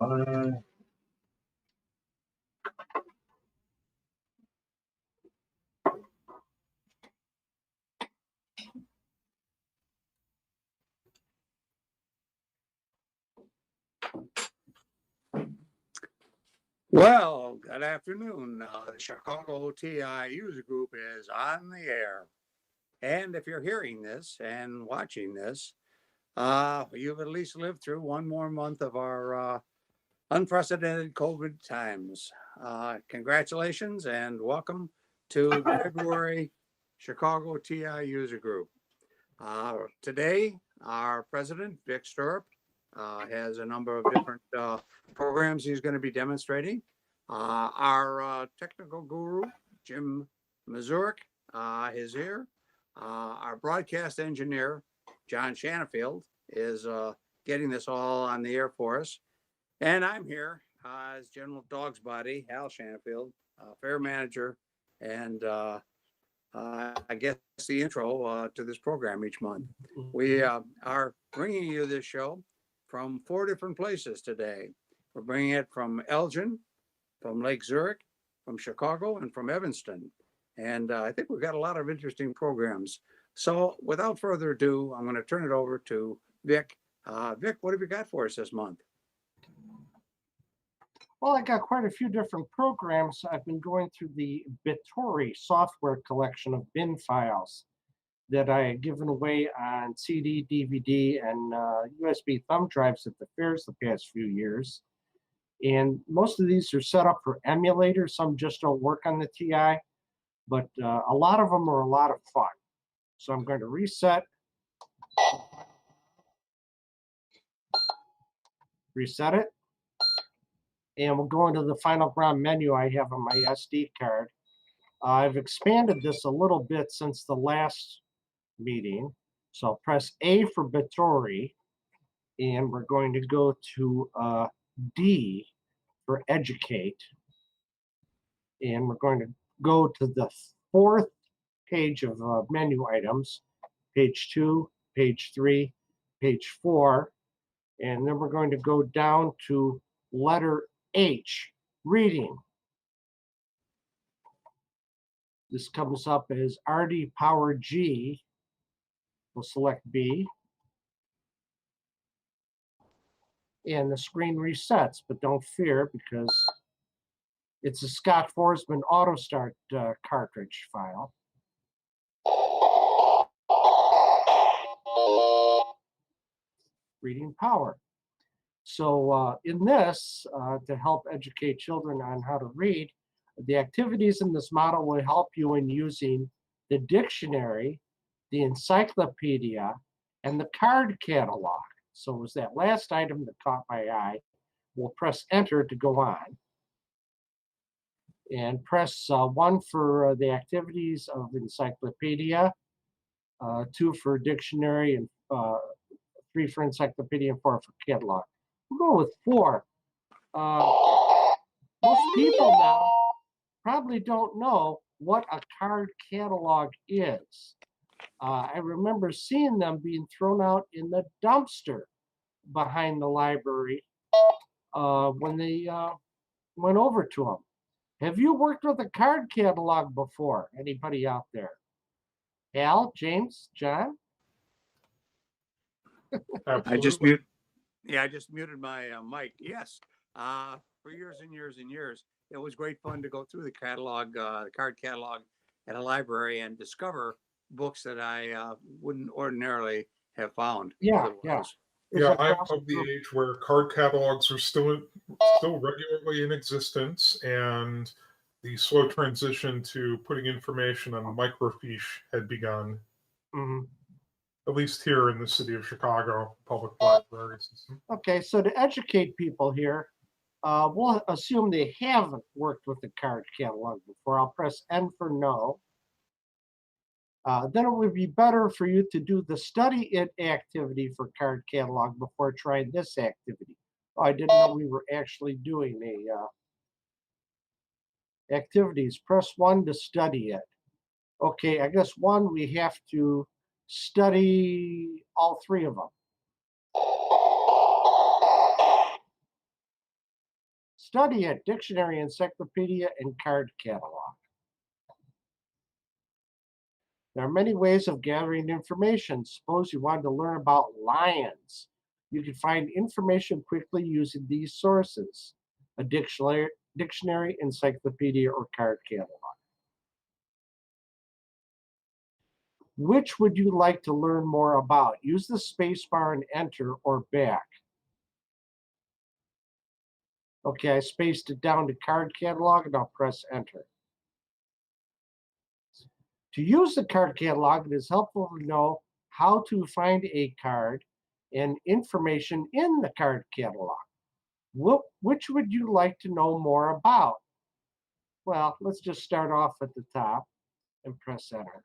Well, good afternoon. The Chicago TIUG group is on the air. And if you're hearing this and watching this, you've at least lived through one more month of our unprecedented COVID times. Congratulations and welcome to the February Chicago TIUG group. Today, our president, Vic Stirrup, has a number of different programs he's going to be demonstrating. Our technical guru, Jim Mazurek, is here. Our broadcast engineer, John Shanafield, is getting this all on the air for us. And I'm here as General Dog's Body, Hal Shanafield, fair manager, and I guess the intro to this program each month. We are bringing you this show from 4 different places today. We're bringing it from Elgin, from Lake Zurich, from Chicago, and from Evanston. And I think we've got a lot of interesting programs. So without further ado, I'm going to turn it over to Vic. Vic, what have you got for us this month? Well, I got quite a few different programs. I've been going through the Bittori software collection of bin files that I had given away on CD, DVD, and USB thumb drives at the fairs the past few years. And most of these are set up for emulators. Some just don't work on the TI, but a lot of them are a lot of fun. So I'm going to reset it. And we'll go into the Final Ground menu I have on my SD card. I've expanded this a little bit since the last meeting. So I'll press A for Bittori, and we're going to go to D for Educate. And we're going to go to the 4th page of menu items, page 2, page 3, page 4, and then we're going to go down to letter H, reading. This comes up as RD Power G. We'll select B. And the screen resets, but don't fear because it's a Scott Forsman Auto Start cartridge file. Reading power. So in this, to help educate children on how to read, the activities in this model will help you in using the dictionary, the encyclopedia, and the card catalog. So it was that last item that caught my eye. We'll press enter to go on. And press 1 for the activities of encyclopedia, 2 for dictionary, and 3 for encyclopedia, and 4 for catalog. We'll go with 4. Most people now probably don't know what a card catalog is. I remember seeing them being thrown out in the dumpster behind the library when they went over to them. Have you worked with a card catalog before? Anybody out there? Al, James, John? I just muted my mic. Yes, for years and years and years, it was great fun to go through the catalog, the card catalog at a library and discover books that I wouldn't ordinarily have found. Yeah. Yeah, I'm of the age where card catalogs are still regularly in existence, and the slow transition to putting information on microfiche had begun. Mm-hmm. At least here in the city of Chicago, public library system. Okay, so to educate people here, we'll assume they haven't worked with the card catalog before. I'll press N for no. Then it would be better for you to do the study it activity for card catalog before trying this activity. Oh, I didn't know we were actually doing the activities. Press 1 to study it. Okay, I guess 1, we have to study all 3 of them. Study it, dictionary, encyclopedia, and card catalog. There are many ways of gathering information. Suppose you wanted to learn about lions. You can find information quickly using these sources: a dictionary, encyclopedia, or card catalog. Which would you like to learn more about? Use the space bar and enter or back. Okay, I spaced it down to card catalog and I'll press enter. To use the card catalog, it is helpful to know how to find a card and information in the card catalog. Which would you like to know more about? Well, let's just start off at the top and press enter.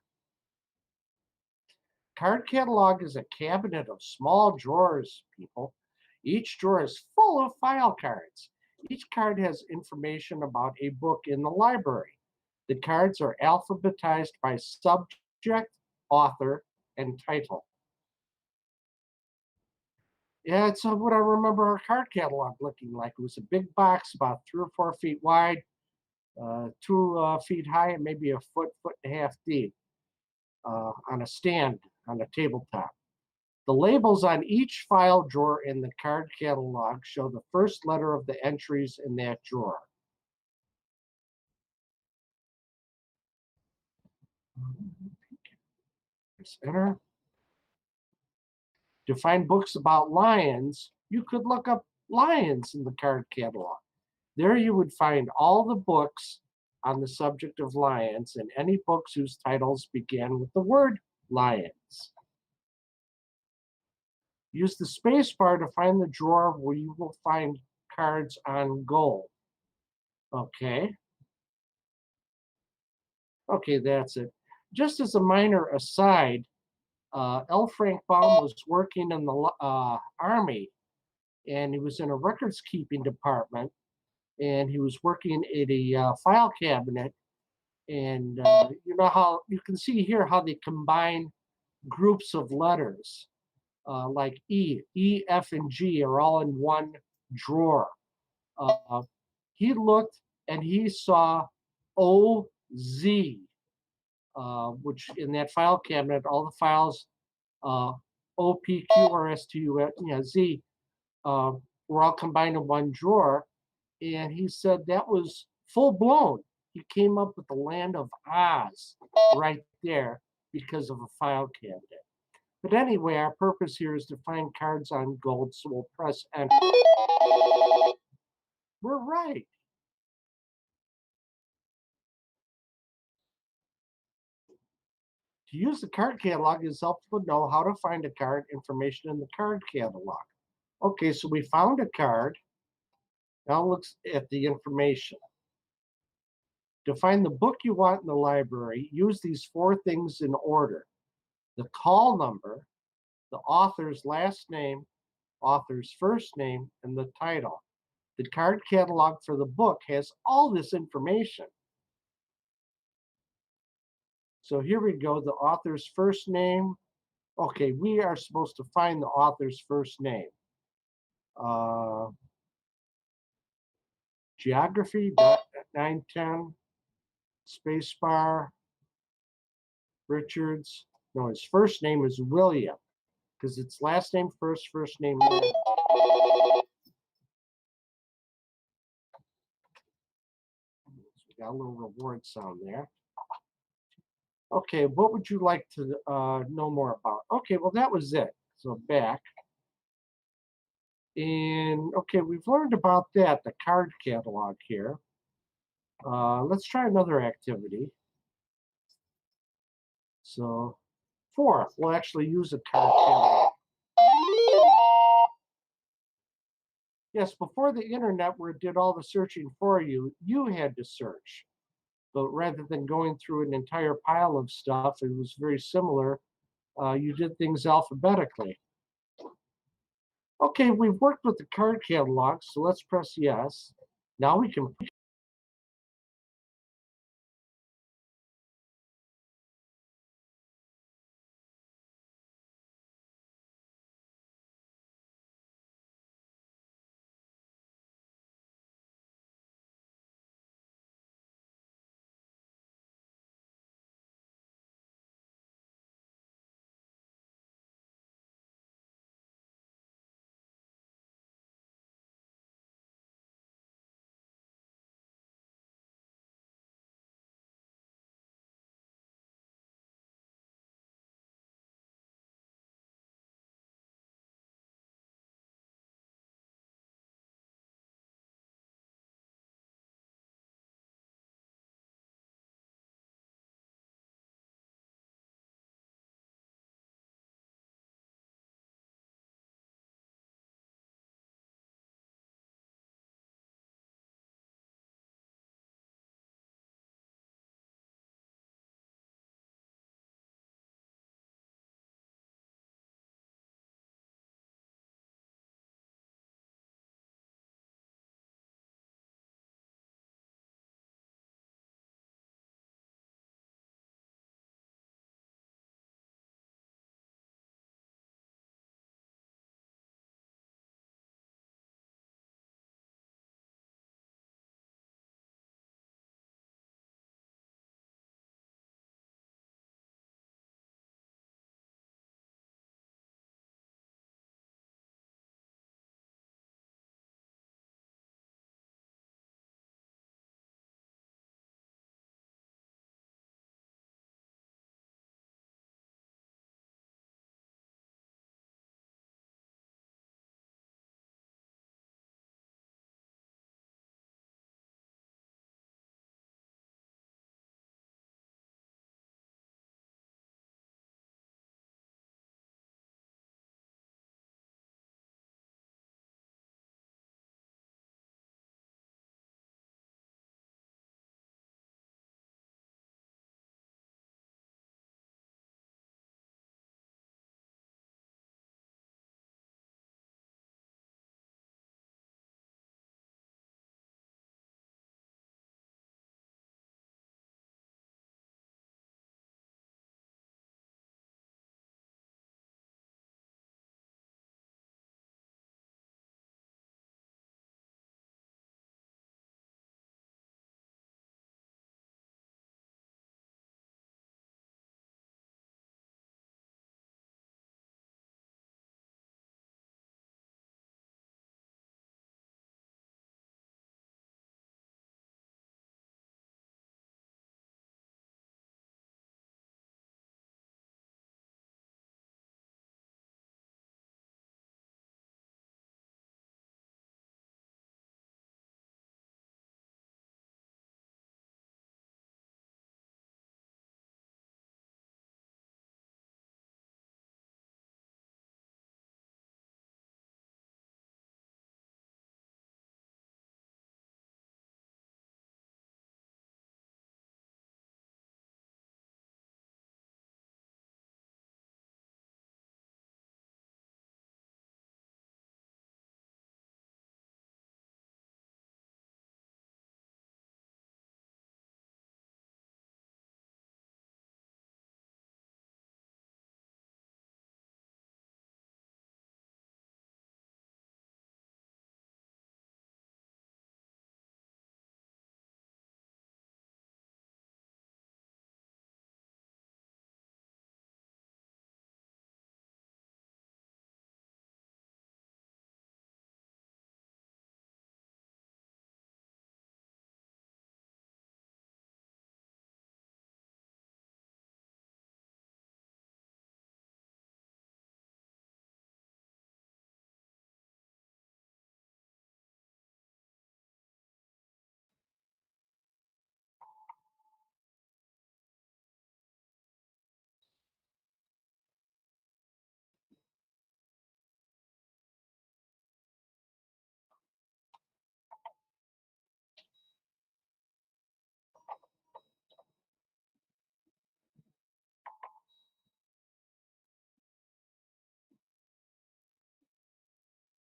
Card catalog is a cabinet of small drawers, people. Each drawer is full of file cards. Each card has information about a book in the library. The cards are alphabetized by subject, author, and title. Yeah, it's what I remember our card catalog looking like. It was a big box about 3 or 4 feet wide, 2 feet high, and maybe a foot and a half deep on a stand on a tabletop. The labels on each file drawer in the card catalog show the first letter of the entries in that drawer. Press enter. To find books about lions, you could look up lions in the card catalog. There you would find all the books on the subject of lions and any books whose titles began with the word lions. Use the space bar to find the drawer where you will find cards on gold. Okay. Okay, that's it. Just as a minor aside, L. Frank Baum was working in the Army, and he was in a records keeping department, and he was working at a file cabinet. And you know how you can see here how they combine groups of letters, like E, F, and G are all in one drawer. He looked and he saw O, Z, which in that file cabinet, all the files O, P, Q, R, S, T, U, Z were all combined in one drawer. And he said that was full blown. He came up with the land of Oz right there because of a file cabinet. But anyway, our purpose here is to find cards on gold, so we'll press enter. We're right. To use the card catalog, it is helpful to know how to find a card information in the card catalog. Okay, so we found a card. Now look at the information. To find the book you want in the library, use these 4 things in order: the call number, the author's last name, author's first name, and the title. The card catalog for the book has all this information. So here we go, the author's first name. Okay, we are supposed to find the author's first name. Geography, 910, spacebar, Richards. No, his first name is William, because it's last name first, first name last. We got a little reward sound there. Okay, what would you like to know more about? Okay, well, that was it. So back. And okay, we've learned about that, the card catalog here. Let's try another activity. So 4, we'll actually use a card catalog. Yes, before the internet where it did all the searching for you, you had to search. But rather than going through an entire pile of stuff, it was very similar. You did things alphabetically. Okay, we've worked with the card catalog, so let's press yes. Now we can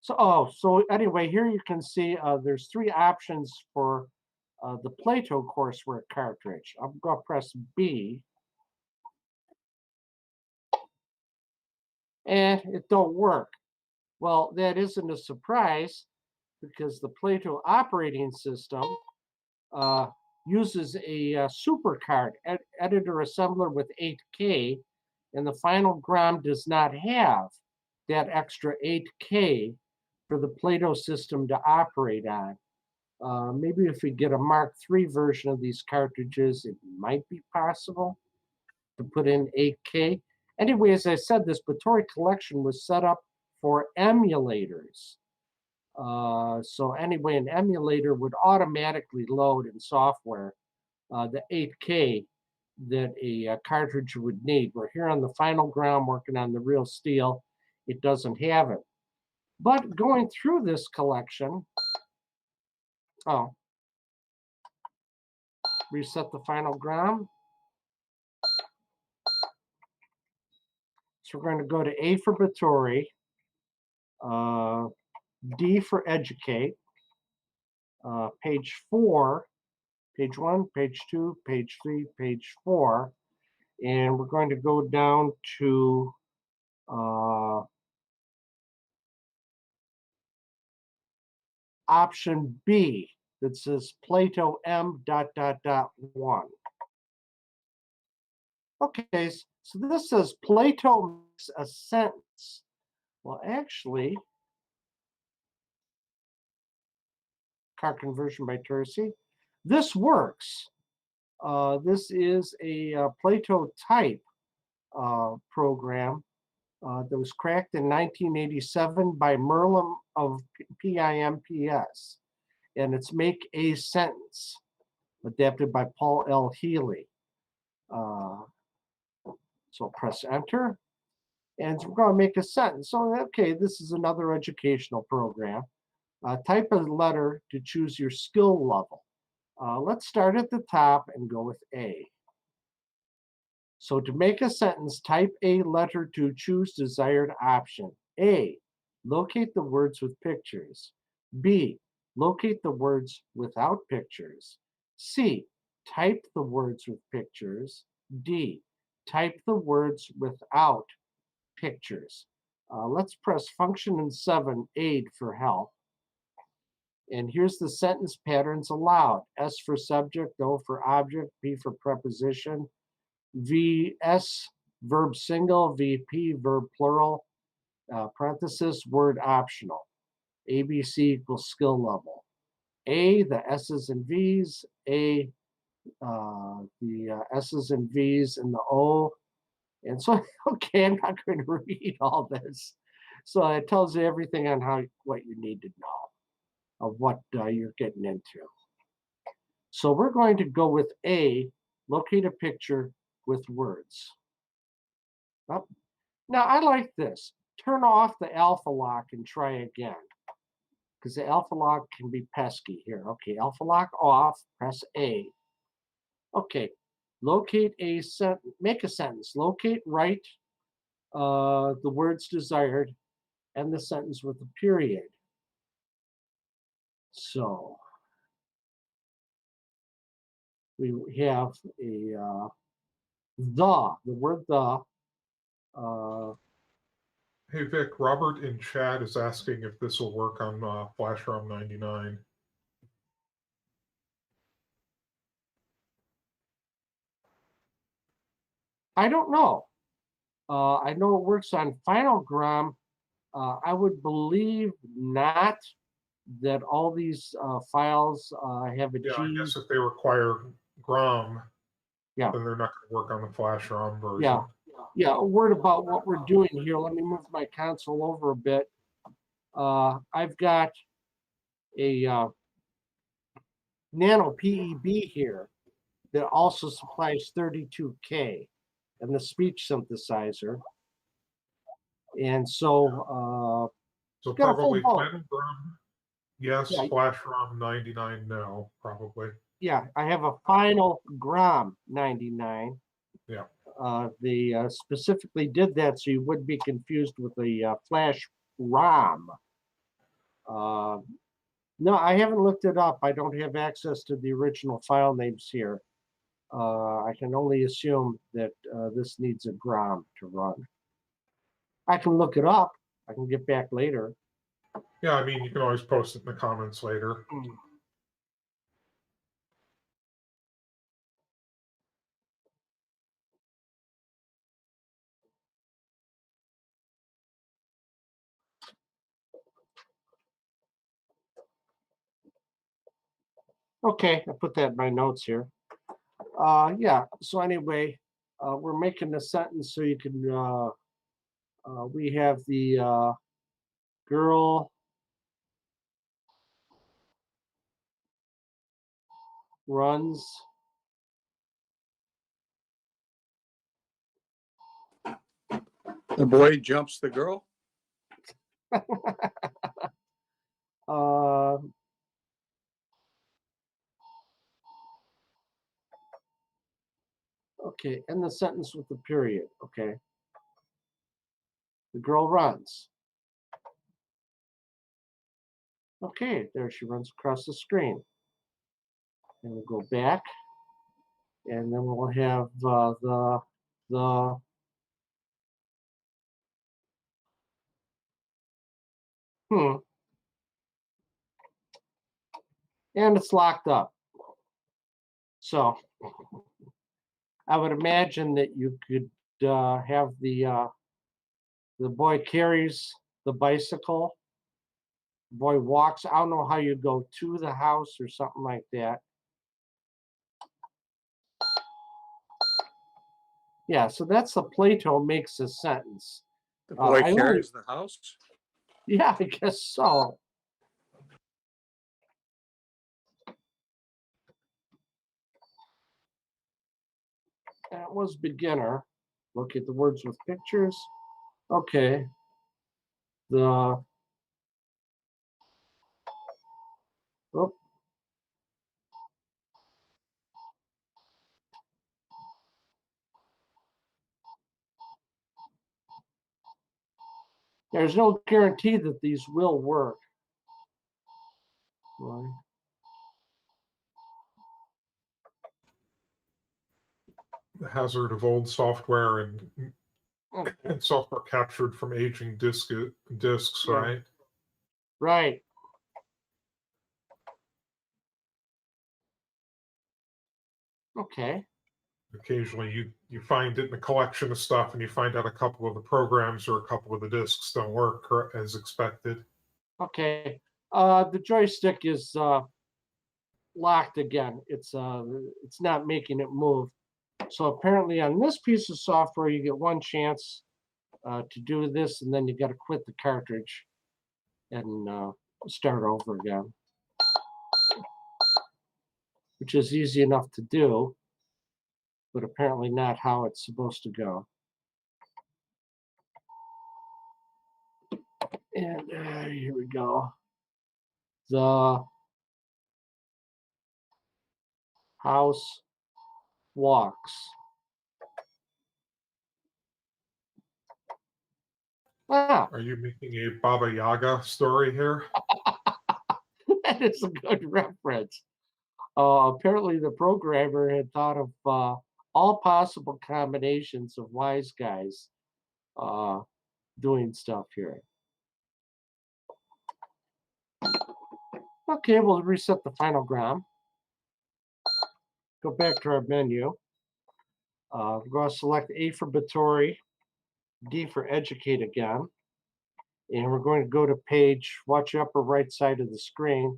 So anyway, here you can see there's three options for the Plato coursework cartridge. I'm going to press B, and it don't work. Well, that isn't a surprise because the Plato operating system uses a super card editor assembler with 8K, and the final GROM does not have that extra 8K for the Plato system to operate on. Maybe if we get a Mark III version of these cartridges, it might be possible to put in 8K. Anyway, as I said, this Batory collection was set up for emulators. So anyway, an emulator would automatically load in software the 8K that a cartridge would need. We're here on the final GROM working on the real steel. It doesn't have it. But going through this collection, reset the final GROM. So we're going to go to A for Batory, D for Educate, page 4, page 1, page 2, page 3, page 4, and we're going to go down to option B that says Plato M.1. Okay, so this says Plato makes a sentence. Well, actually, card conversion by Tercy, this works. This is a Plato type program that was cracked in 1987 by Merlin of PIMPS, and it's Make a Sentence, adapted by Paul L. Healy. So press enter, and we're going to make a sentence. So, okay, this is another educational program. Type a letter to choose your skill level. Let's start at the top and go with A. So to make a sentence, type a letter to choose desired option. A, locate the words with pictures. B, locate the words without pictures. C, type the words with pictures. D, type the words without pictures. Let's press function and 7, aid for help. And here's the sentence patterns allowed. S for subject, O for object, P for preposition, VS, verb single, VP, verb plural, parenthesis, word optional. ABC equals skill level. A, the S's and V's, A, the S's and V's and the O. And so, okay, I'm not going to read all this. So it tells you everything on what you need to know of what you're getting into. So we're going to go with A, locate a picture with words. Oh, now I like this. Turn off the alpha lock and try again, because the alpha lock can be pesky here. Okay, alpha lock off, press A. Okay, locate a sentence, make a sentence. Locate, write the words desired and the sentence with a period. So we have a the word the. Hey Vic, Robert in chat is asking if this will work on Flash ROM 99. I don't know. I know it works on Final GROM. I would believe not, that all these files have a Yeah, G. I guess if they require GROM, Yeah. then they're not going to work on the Flash ROM version. Yeah. Yeah, a word about what we're doing here. Let me move my console over a bit. I've got a Nano PEB here that also supplies 32K and the speech synthesizer. And so, So got a full probably boat. Final GROM, yes. Yeah. Flash ROM 99, no, probably. Yeah, I have a Final GROM 99. Yeah. They specifically did that so you wouldn't be confused with the Flash ROM No, I haven't looked it up. I don't have access to the original file names here. I can only assume that this needs a GROM to run. I can look it up. I can get back later. Yeah, I mean, you can always post it in the comments later. Okay, I put that in my notes here. Yeah, so anyway, we're making the sentence so you can, we have the girl runs The boy jumps the girl. uh, okay, end the sentence with the period. Okay. The girl runs. Okay, there she runs across the screen. And we'll go back, and then we'll have the and it's locked up. So I would imagine that you could have the boy carries the bicycle. The boy walks. I don't know how you go to the house or something like that. Yeah, so that's the Plato makes a sentence. The boy I only- carries the house. Yeah, I guess so. That was beginner. Look at the words with pictures. Okay. The oh, there's no guarantee that these will work. Right. The hazard of old software and Okay. software captured from aging discs, Yeah. right? Right. Okay. Occasionally you find it in a collection of stuff and you find out a couple of the programs or a couple of the discs don't work as expected. Okay. The joystick is locked again. It's not making it move. So apparently on this piece of software, you get one chance to do this, and then you got to quit the cartridge and start over again, which is easy enough to do, but apparently not how it's supposed to go. And here we go. The house walks. Ah, Are you making a Baba Yaga story here? that is a good reference. Apparently, the programmer had thought of all possible combinations of wise guys doing stuff here. Okay, we'll reset the final gram. Go back to our menu. We're going to select A for Bathory, D for Educate again. And we're going to go to page, watch the upper right side of the screen,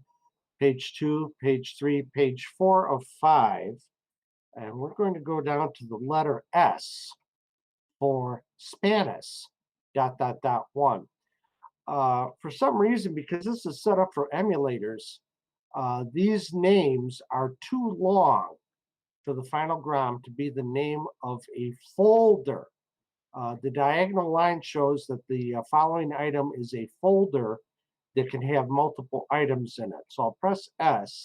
page 2, page 3, page 4 of 5. And we're going to go down to the letter S for Spanish, ... 1. For some reason, because this is set up for emulators, these names are too long for the final gram to be the name of a folder. The diagonal line shows that the following item is a folder that can have multiple items in it. So I'll press S,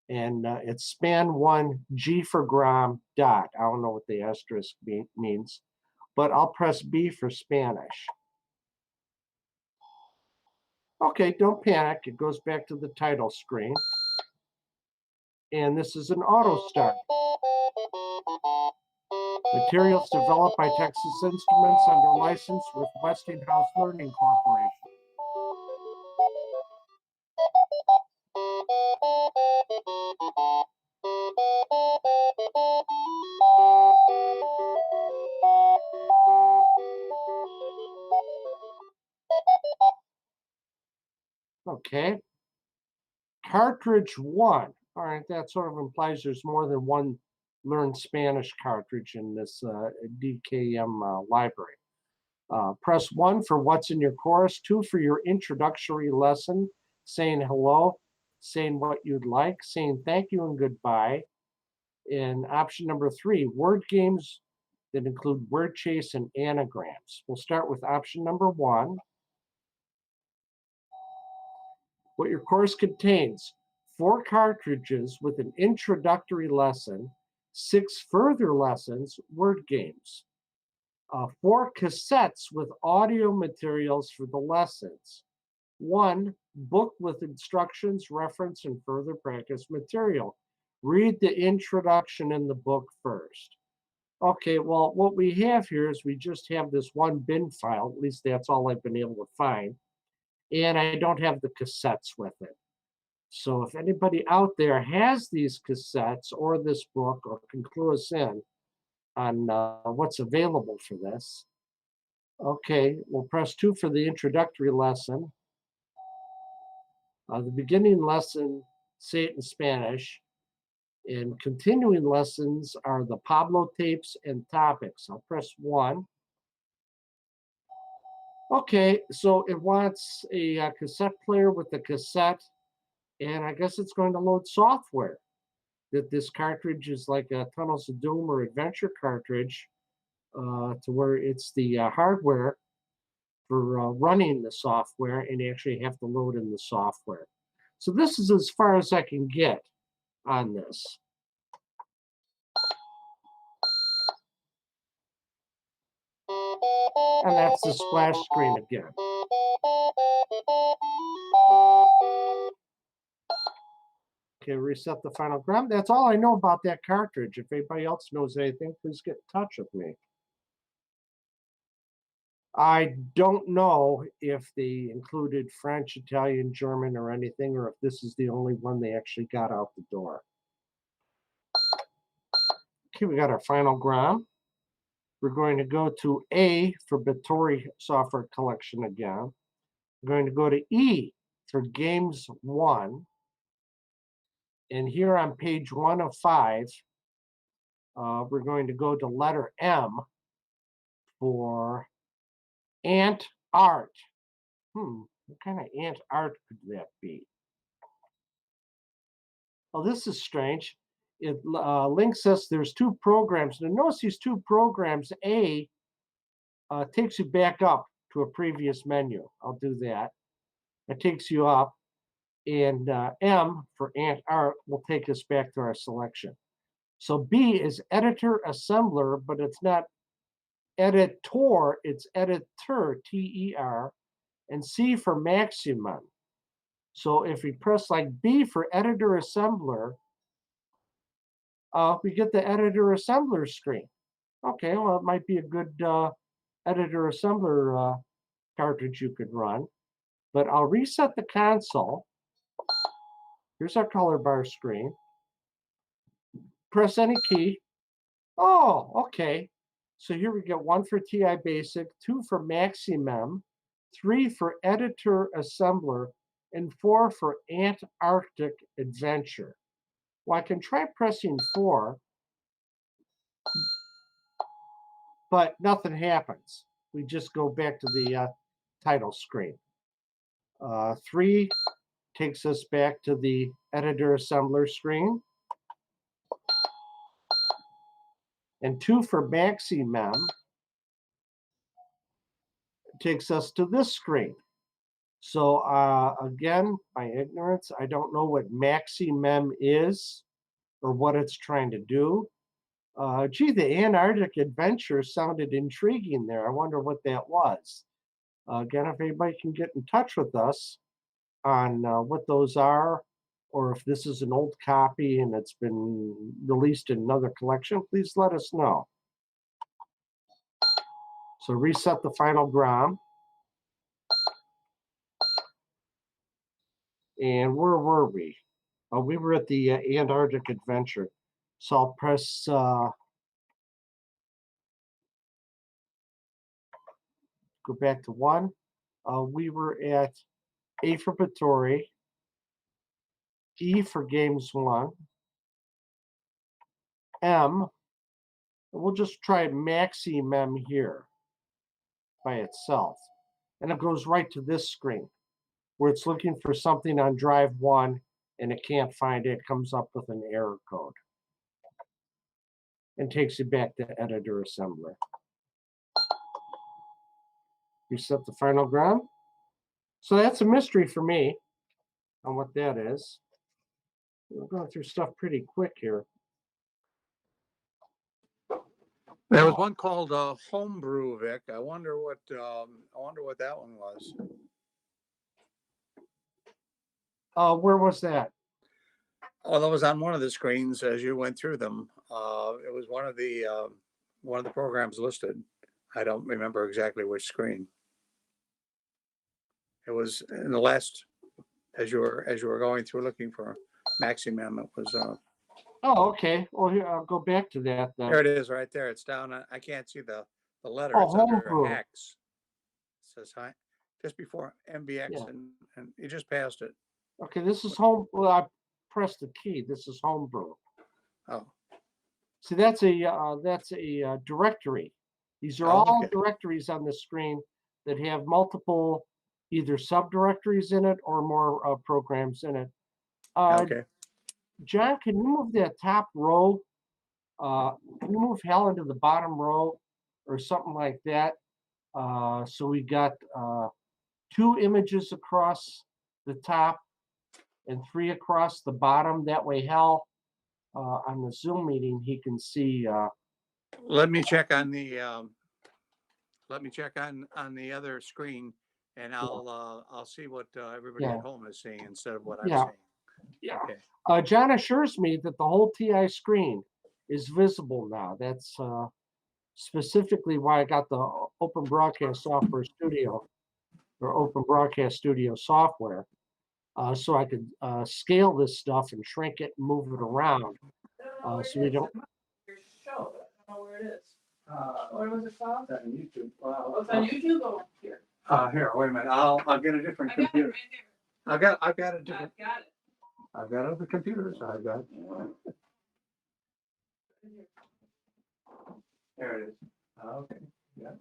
and it's span 1 G for gram dot. I don't know what the asterisk means, but I'll press B for Spanish. Okay, don't panic. It goes back to the title screen. And this is an auto start. Materials developed by Texas Instruments under license with Westinghouse Learning Corporation. Okay. Cartridge 1. All right, that sort of implies there's more than one Learn Spanish cartridge in this DKM library. Press 1 for what's in your course, 2 for your introductory lesson, saying hello, saying what you'd like, saying thank you and goodbye. And option number 3, word games that include word chase and anagrams. We'll start with option number 1. What your course contains: 4 cartridges with an introductory lesson, 6 further lessons, word games, 4 cassettes with audio materials for the lessons, 1 book with instructions, reference, and further practice material. Read the introduction in the book first. Okay, well, what we have here is we just have this one bin file. At least that's all I've been able to find. And I don't have the cassettes with it. So if anybody out there has these cassettes or this book or can clue us in on what's available for this, okay, we'll press 2 for the introductory lesson. The beginning lesson, say it in Spanish, and continuing lessons are the Pablo tapes and topics. I'll press 1. Okay, so it wants a cassette player with the cassette, and I guess it's going to load software. That this cartridge is like a Tunnels of Doom or Adventure cartridge, to where it's the hardware for running the software, and you actually have to load in the software. So this is as far as I can get on this. And that's the splash screen again. Okay, reset the final gram. That's all I know about that cartridge. If anybody else knows anything, please get in touch with me. I don't know if they included French, Italian, German, or anything, or if this is the only one they actually got out the door. Okay, we got our final gram. We're going to go to A for Bittori Software Collection again. We're going to go to E for Games 1. And here on page 1 of 5, we're going to go to letter M for Ant Art. What kind of ant art could that be? Oh, this is strange. It links us, there's 2 programs. Now notice these 2 programs. A takes you back up to a previous menu. I'll do that. It takes you up. And M for Ant Art will take us back to our selection. So B is editor assembler, but it's not editor, it's editor, T-E-R, and C for maximum. So if we press like B for editor assembler, we get the editor assembler screen. Okay, well, it might be a good editor assembler cartridge you could run, but I'll reset the console. Here's our color bar screen. Press any key. Oh, okay. So here we get 1 for TI Basic, 2 for Maximum, 3 for Editor Assembler, and 4 for Antarctic Adventure. Well, I can try pressing 4, but nothing happens. We just go back to the title screen. 3 takes us back to the Editor Assembler screen. And 2 for Maximum takes us to this screen. So again, my ignorance, I don't know what Maximum is or what it's trying to do. Gee, the Antarctic Adventure sounded intriguing there. I wonder what that was. Again, if anybody can get in touch with us, on what those are, or if this is an old copy and it's been released in another collection, please let us know. So reset the final GROM. And where were we? We were at the Antarctic Adventure. So I'll press go back to 1. We were at A for Batory, E for Games 1, M. We'll just try Maximem here by itself. And it goes right to this screen where it's looking for something on drive 1 and it can't find it. It comes up with an error code and takes you back to editor assembler. Reset the final GROM. So that's a mystery for me on what that is. We're going through stuff pretty quick here. There was one called Homebrew, Vic. I wonder what that one was. Where was that? Oh, that was on one of the screens as you went through them. It was one of the programs listed. I don't remember exactly which screen. It was in the last, as you were going through looking for Maximum. It was. Oh, okay. Well, here, I'll go back to that then. There it is, right there. It's down. I can't see the letter. Oh, it's under Homebrew. X. It says hi, just before MBX, Yeah. and you just passed it. Okay, this is home. Well, I pressed the key. This is Homebrew. Oh, See, that's a directory. These are Oh, all okay. directories on the screen that have multiple either subdirectories in it or more programs in it. okay. John, can you move that top row? Can you move Helen to the bottom row or something like that? So we got 2 images across the top and 3 across the bottom. That way, Hal, on the Zoom meeting, he can see. Let me check on the other screen, and I'll see what everybody Yeah. at home is seeing instead of what I'm Yeah. seeing. Yeah. Okay. John assures me that the whole TI screen is visible now. That's specifically why I got the Open Broadcast Software Studio or Open Broadcast Studio software, so I could scale this stuff and shrink it and move it around. So we don't. Your show, but I don't know where it is. What was it called? It's on YouTube. Oh, it's on YouTube or here? Here, wait a minute. I'll get a different I got it computer. right there. I've got a different. I've got it. I've got other computers. I've got. There it is. Okay. Yeah.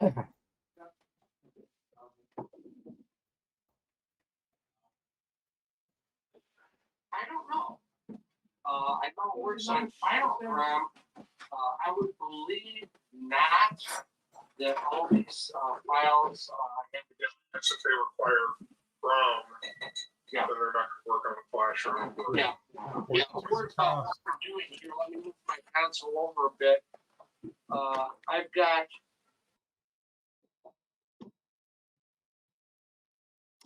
I don't know. I know it works on Final GROM. I would believe not that all these files have to go. That's if they require ROM. Yeah. Then they're not going to work on the flash or on the. Yeah. Yeah, we're doing here. Let me move my console over a bit. I've got.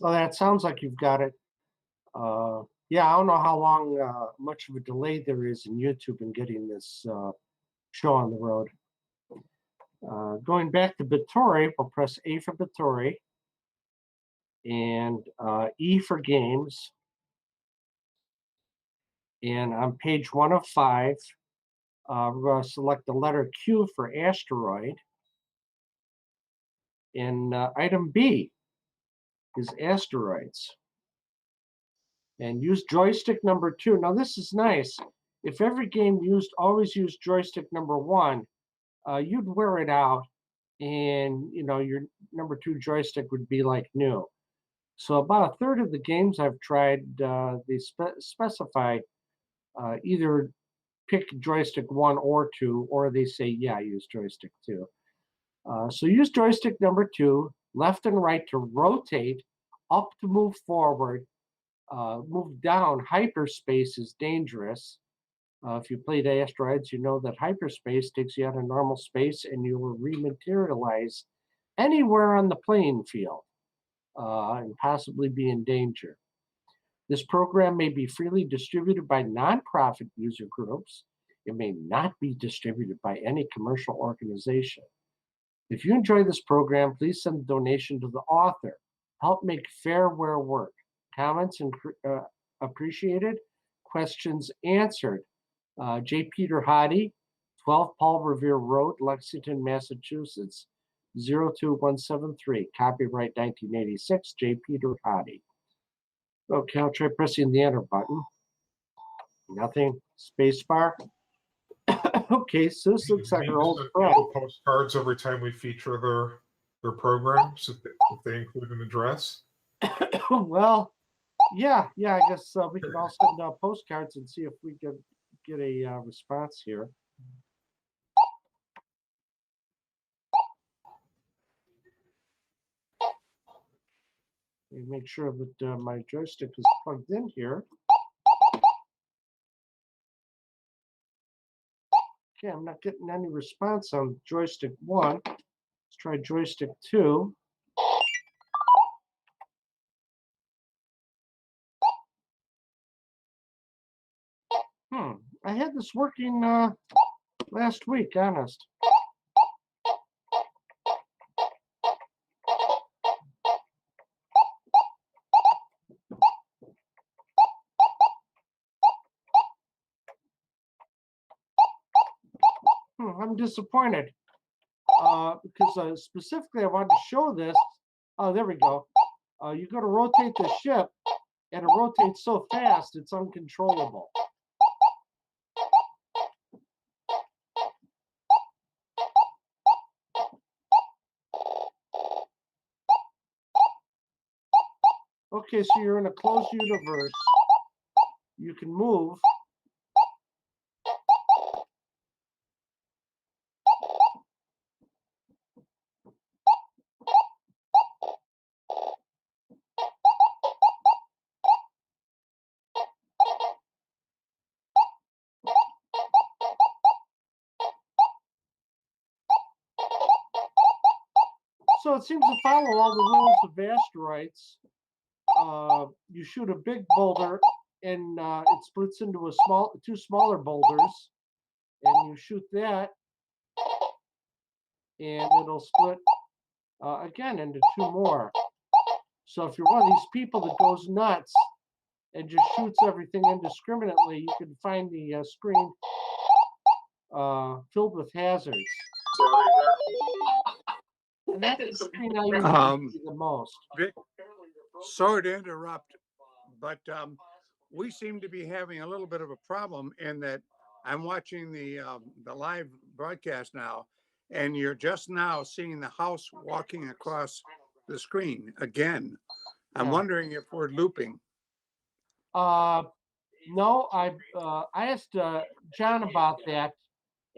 Oh, that sounds like you've got it. Yeah, I don't know how long, much of a delay there is in YouTube in getting this show on the road. Going back to Batory, we'll press A for Batory and E for Games. And on page 1 of 5, we're going to select the letter Q for asteroid. And item B is asteroids. And use joystick number 2. Now this is nice. If every game always used joystick number 1, you'd wear it out, and your number 2 joystick would be like new. So about a third of the games I've tried, they specify either pick joystick 1 or 2, or they say, yeah, use joystick 2. So use joystick number 2, left and right to rotate, up to move forward, move down. Hyperspace is dangerous. If you played asteroids, you know that hyperspace takes you out of normal space and you will rematerialize anywhere on the playing field and possibly be in danger. This program may be freely distributed by nonprofit user groups. It may not be distributed by any commercial organization. If you enjoy this program, please send a donation to the author. Help make fairware work. Comments appreciated. Questions answered. J. Peter Hoddy, 12 Paul Revere Road, Lexington, Massachusetts, 02173. Copyright 1986, J. Peter Hoddy. Okay, I'll try pressing the enter button. Nothing. Spacebar. Okay, so this looks like our old friend. Postcards every time we feature their programs, if they include an address. Well, yeah, I guess we can all send postcards and see if we can get a response here. Make sure that my joystick is plugged in here. Okay, I'm not getting any response on joystick 1. Let's try joystick 2. I had this working last week, honest. I'm disappointed because specifically I wanted to show this. Oh, there we go. You go to rotate the ship and it rotates so fast it's uncontrollable. Okay, so you're in a closed universe. You can move. So it seems to follow all the rules of asteroids. You shoot a big boulder and it splits into two smaller boulders, and you shoot that and it'll split again into two more. So if you're one of these people that goes nuts and just shoots everything indiscriminately, you can find the screen filled with hazards. And that's the screen I use the most. Vic, sorry to interrupt, but we seem to be having a little bit of a problem in that I'm watching the live broadcast now, and you're just now seeing the house walking across the screen again. I'm wondering if we're looping. No, I asked John about that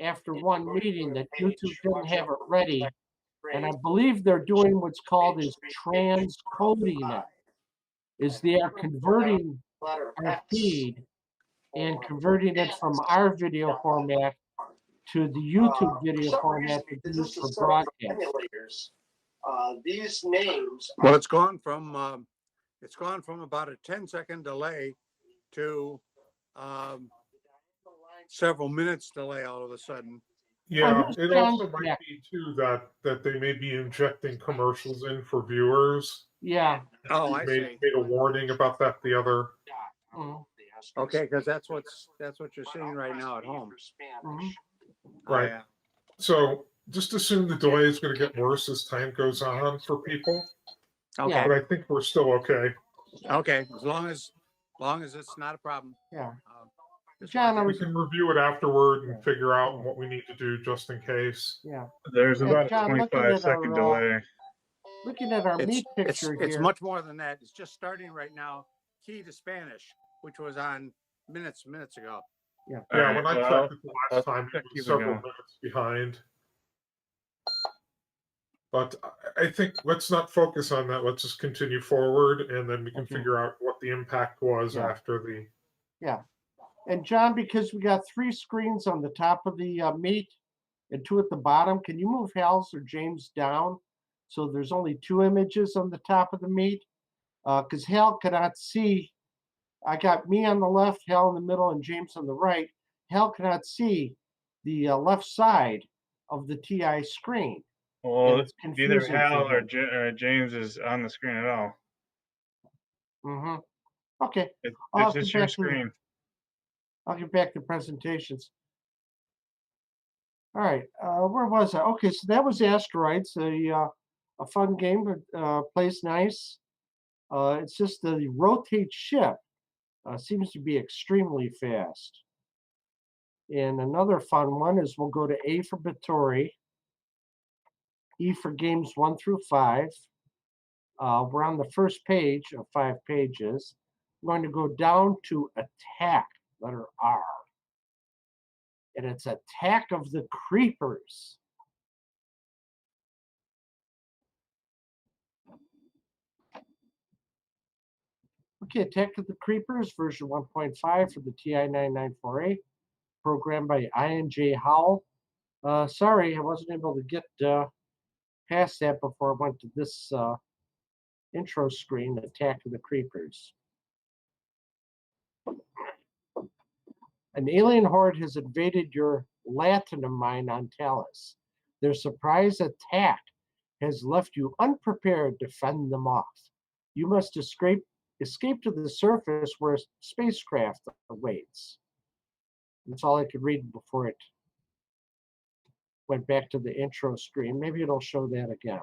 after one meeting that YouTube didn't have it ready, and I believe they're doing what's called is transcoding it. Is they are converting our feed and converting it from our video format to the YouTube video format that's used for broadcast. These names. Well, it's gone from about a 10-second delay to several minutes delay all of a sudden. Yeah, it also might be too that they may be injecting commercials in for viewers. Yeah. Oh, I see. Made a warning about that the other. Okay, because that's what you're seeing right now at home. Right. So just assume the delay is going to get worse as time goes on for people. Okay. But I think we're still okay. Okay, as long as it's not a problem. Yeah. John, we can review it afterward and figure out what we need to do just in case. Yeah. There's about John, a 25-second delay. Looking at our meat picture it's here. much more than that. It's just starting right now. Key to Spanish, which was on minutes ago. Yeah. Yeah, when I checked it the last time, it was several minutes behind. But I think let's not focus on that. Let's just continue forward, and then we can figure out what the impact was after the. Yeah. And John, because we got 3 screens on the top of the meet and 2 at the bottom, can you move Hal's or James down so there's only 2 images on the top of the meet? Because Hal cannot see. I got me on the left, Hal in the middle, and James on the right. Hal cannot see the left side of the TI screen. Well, it's either confusing Hal for or, him. or James is on the screen at all. Okay. It's just your screen. I'll get back to presentations. All right, where was I? Okay, so that was Asteroids, a fun game, but plays nice. It's just the rotate ship seems to be extremely fast. And another fun one is we'll go to A for Bittori, E for games 1 through 5. We're on the first page of 5 pages. We're going to go down to attack, letter R. And it's Attack of the Creepers. Okay, Attack of the Creepers, version 1.5 for the TI-994A, programmed by I&J Howell. Sorry, I wasn't able to get past that before I went to this intro screen, Attack of the Creepers. An alien horde has invaded your latinum mine on Talos. Their surprise attack has left you unprepared to fend them off. You must escape to the surface where a spacecraft awaits. That's all I could read before it went back to the intro screen. Maybe it'll show that again.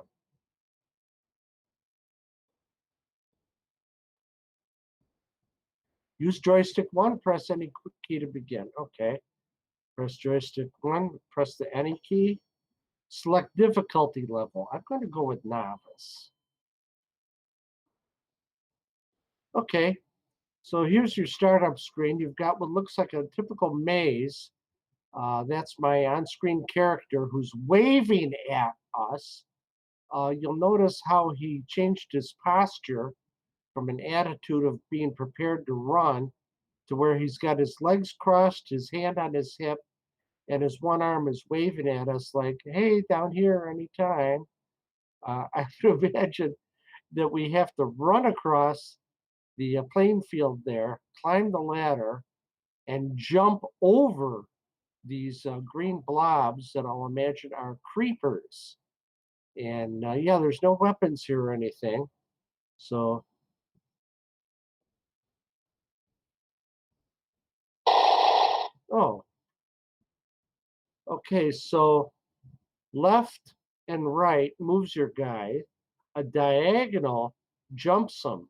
Use joystick 1, press any key to begin. Okay. Press joystick 1, press the any key. Select difficulty level. I'm going to go with novice. Okay, so here's your startup screen. You've got what looks like a typical maze. That's my on-screen character who's waving at us. You'll notice how he changed his posture from an attitude of being prepared to run to where he's got his legs crossed, his hand on his hip, and his one arm is waving at us like, hey, down here anytime. I can imagine that we have to run across the playing field there, climb the ladder, and jump over these green blobs that I'll imagine are creepers. And yeah, there's no weapons here or anything. So, oh, okay, so left and right moves your guy. A diagonal jumps him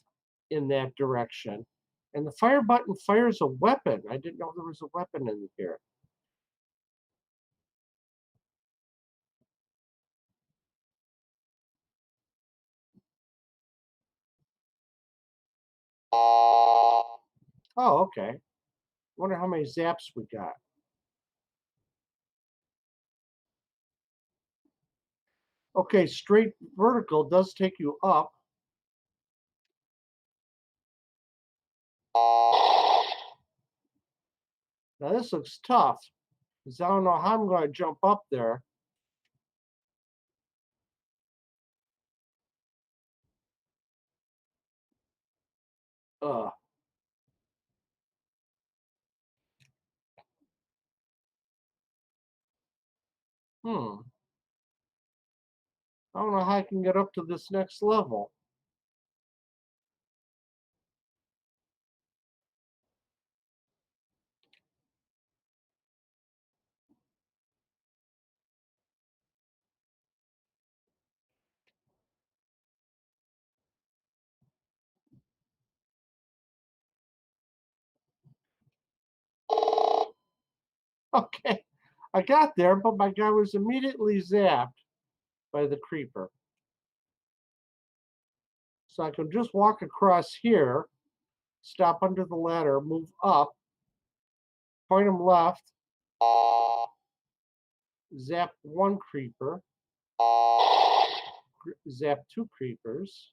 in that direction. And the fire button fires a weapon. I didn't know there was a weapon in here. Oh, okay. Wonder how many zaps we got. Okay, straight vertical does take you up. Now this looks tough, because I don't know how I'm going to jump up there. Uh, I don't know how I can get up to this next level. Okay, I got there, but my guy was immediately zapped by the creeper. So I can just walk across here, stop under the ladder, move up, point him left, zap one creeper, zap 2 creepers.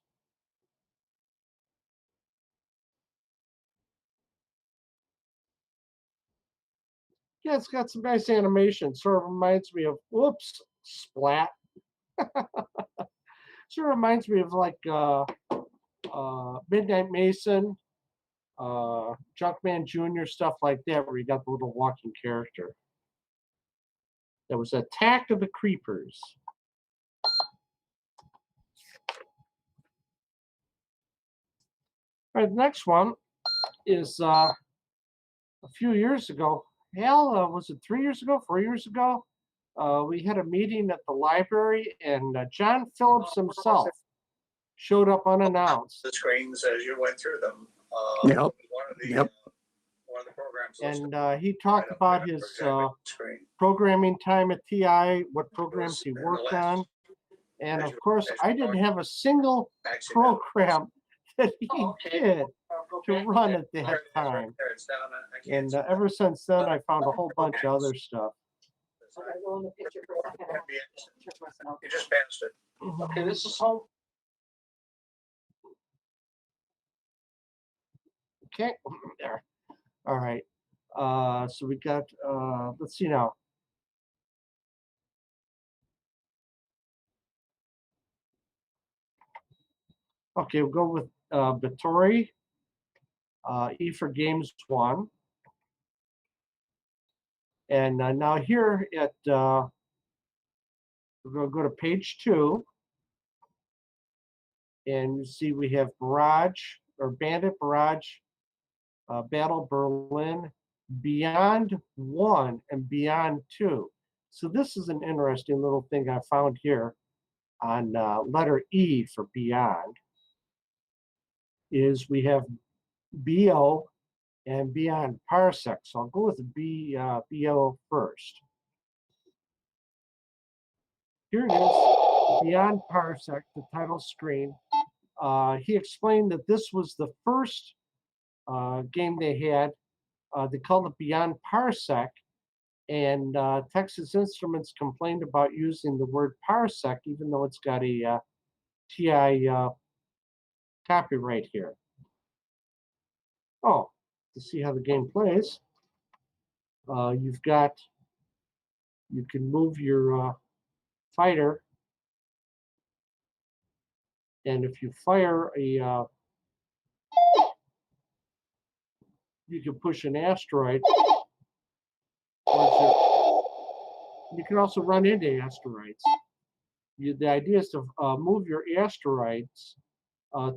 Yeah, it's got some nice animation. Sort of reminds me of, whoops, splat. Sort of reminds me of like Midnight Mason, Junkman Jr., stuff like that, where you got the little walking character. There was Attack of the Creepers. All right, the next one is a few years ago. Hell, was it 3 years ago, 4 years ago? We had a meeting at the library, and John Phillips himself showed up unannounced. The screens as you went through them. Yep. One of the programs. And he talked about his programming time at TI, what programs he worked on. And of course, I didn't have a single program that he did to run at that time. And ever since then, I found a whole bunch of other stuff. You just passed it. Okay, this is home. Okay, there. All right. So we got, let's see now. Okay, we'll go with Vittori. E for Games 1. And now here at, we're going to go to page 2. And you see we have Barrage, or Bandit Barrage, Battle Berlin, Beyond 1, and Beyond 2. So this is an interesting little thing I found here on letter E for Beyond. Is we have BO and Beyond Parsec. So I'll go with the BO first. Here it is, Beyond Parsec, the title screen. He explained that this was the first game they had. They called it Beyond Parsec, and Texas Instruments complained about using the word Parsec, even though it's got a TI copyright here. Oh, to see how the game plays, you can move your fighter, and if you fire a, you can push an asteroid. You can also run into asteroids. The idea is to move your asteroids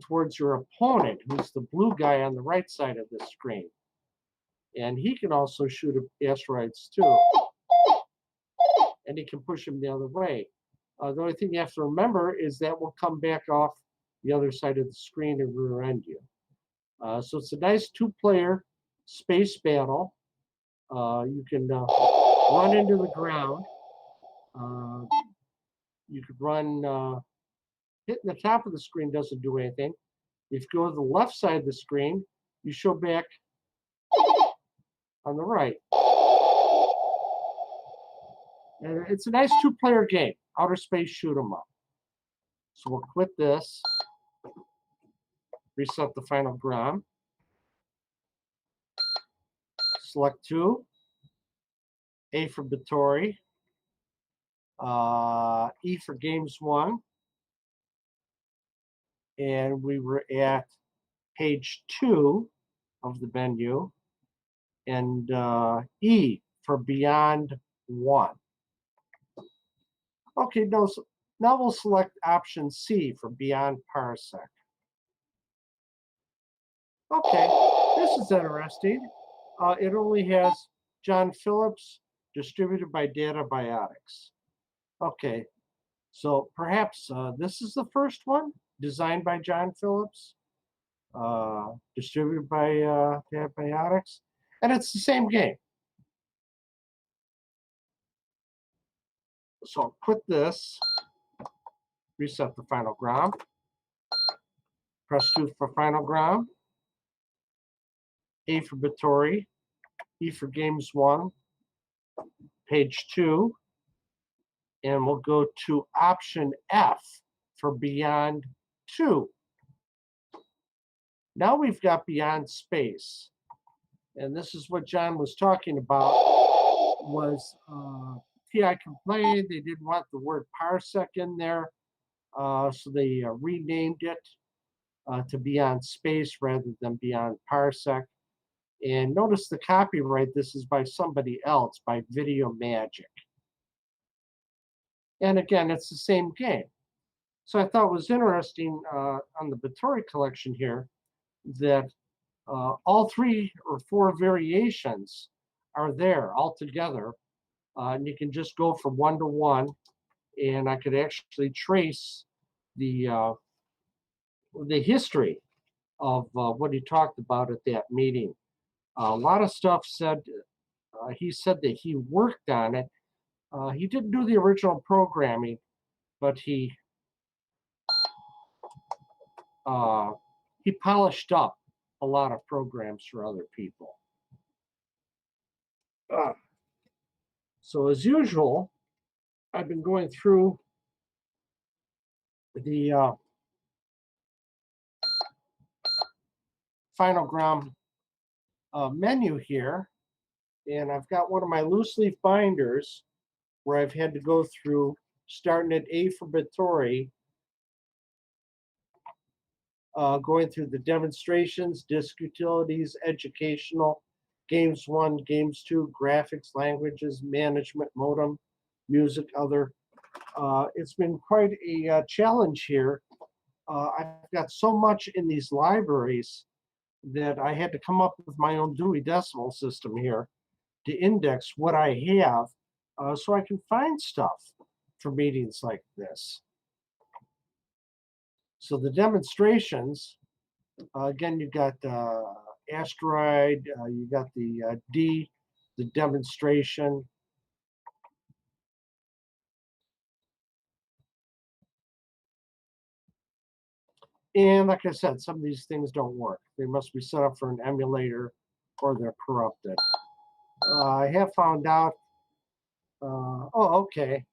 towards your opponent, who's the blue guy on the right side of the screen. And he can also shoot asteroids too. And he can push them the other way. The only thing you have to remember is that will come back off the other side of the screen and rear end you. So it's a nice two-player space battle. You can run into the ground. You could run, hitting the top of the screen doesn't do anything. If you go to the left side of the screen, you show back on the right. And it's a nice two-player game, outer space shoot 'em up. So we'll quit this, reset the final GROM, select 2, A for Vittori, E for Games 1, and we were at page 2 of the menu, and E for Beyond 1. Okay, now we'll select option C for Beyond Parsec. Okay, this is interesting. It only has John Phillips, distributed by Data Biotics. Okay, so perhaps this is the first one, designed by John Phillips, distributed by Data Biotics, and it's the same game. So I'll quit this, reset the final GROM, press 2 for final GROM, A for Vittori, E for Games 1, page 2, and we'll go to option F for Beyond 2. Now we've got Beyond Space, and this is what John was talking about was TI complained they didn't want the word Parsec in there, so they renamed it to Beyond Space rather than Beyond Parsec. And notice the copyright, this is by somebody else, by Video Magic. And again, it's the same game. So I thought it was interesting on the Batory collection here that all 3 or 4 variations are there all together. And you can just go from 1 to 1, and I could actually trace the history of what he talked about at that meeting. A lot of stuff said, he said that he worked on it. He didn't do the original programming, but he polished up a lot of programs for other people. So as usual, I've been going through the Final Ground menu here, and I've got one of my loose leaf binders where I've had to go through, starting at A for Batory, going through the demonstrations, disk utilities, educational, games 1, games 2, graphics, languages, management, modem, music, other. It's been quite a challenge here. I've got so much in these libraries that I had to come up with my own Dewey Decimal System here to index what I have so I can find stuff for meetings like this. So the demonstrations, again, you got asteroid, you got the D, the demonstration. And like I said, some of these things don't work. They must be set up for an emulator or they're corrupted. I have found out, oh, okay.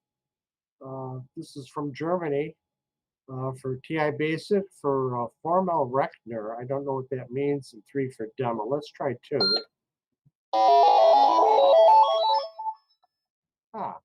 This is from Germany for TI Basic for Formel Rechner. I don't know what that means, and 3 for demo. Let's try 2. Ah.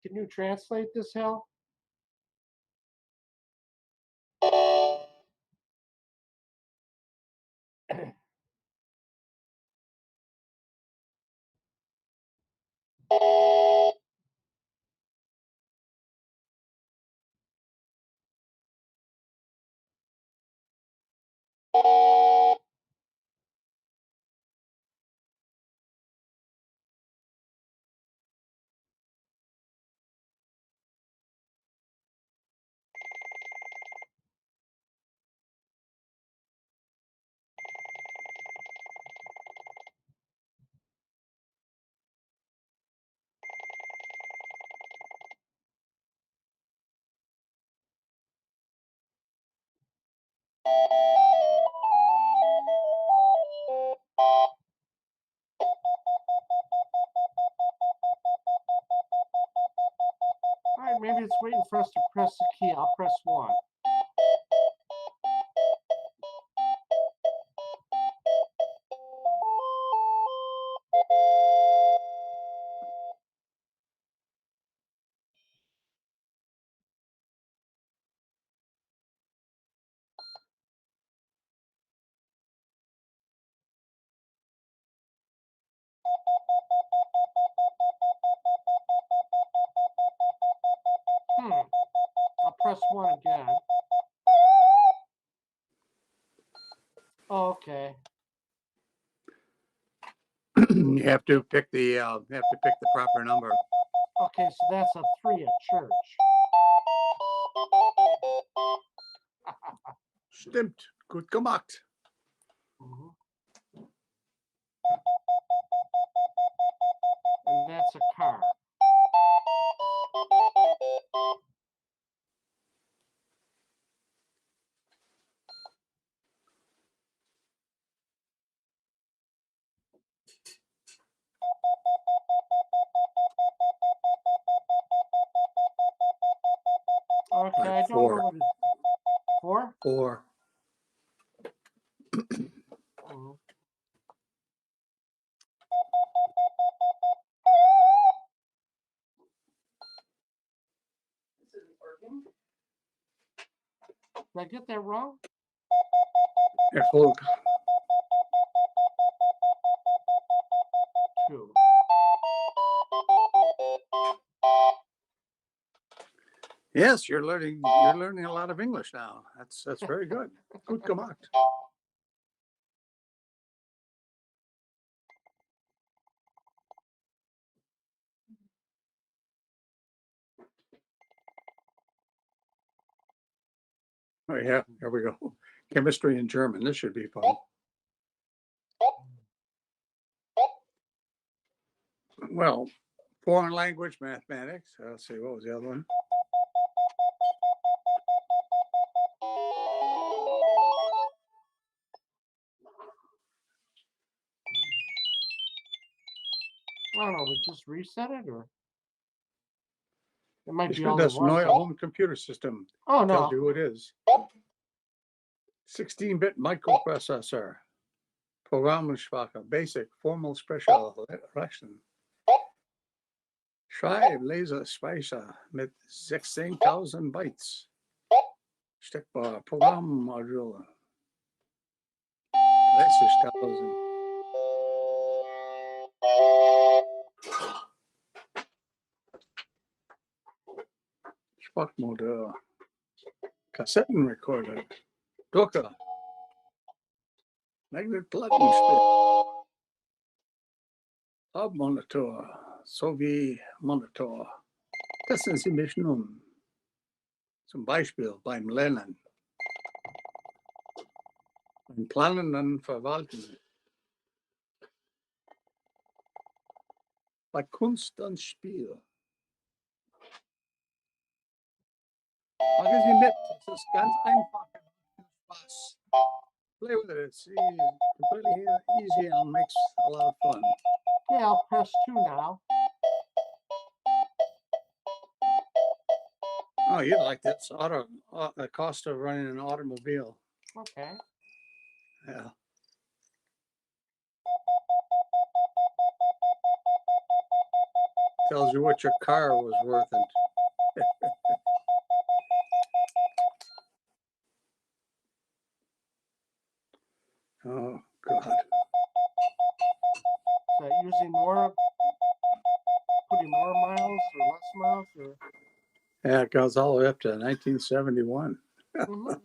Can you translate this, Hal? All right, maybe it's waiting for us to press the key. I'll press 1. I'll press 1 again. Oh, okay. You have to pick the proper number. Okay, so that's a 3 at church. Stimmt. Gut gemacht. And that's a car. Okay, I don't Four. know what it, 4? 4. Mhm. This isn't working. Did I get that wrong? Erfolg. 2. Yes, you're learning a lot of English now. That's very good. Good gemacht. Oh yeah, here we go. Chemistry and German. This should be fun. Well, foreign language, mathematics. Let's see, what was the other one? I don't know, we just reset it or? It might Ich be will all there das neue was. home computer system. Oh, Tells no. you who it is. 16-bit microprocessor. Programmensprache, basic, formal, special, Russian. Schreibleserspeicher mit 16.000 Bytes. Steckbar, Programmmodule. 30.000. Sprachmodell. Kassettenrekorder. Drucker. Magnetplattenspieler. Hauptmonitor sowie Monitor. Testen Sie mich nun. Zum Beispiel beim Lernen. Beim Planen und Verwalten. Bei Kunst und Spiel. Machen Sie mit. Es ist ganz einfach. Spaß. Play with it. It's completely easy and makes a lot of fun. Yeah, I'll press 2 now. Oh, you like this the cost of running an automobile. Okay. Yeah. Tells you what your car was worth. And oh, God. So using more, putting more miles or less miles or? Yeah, it goes all the way up to 1971. Mhm.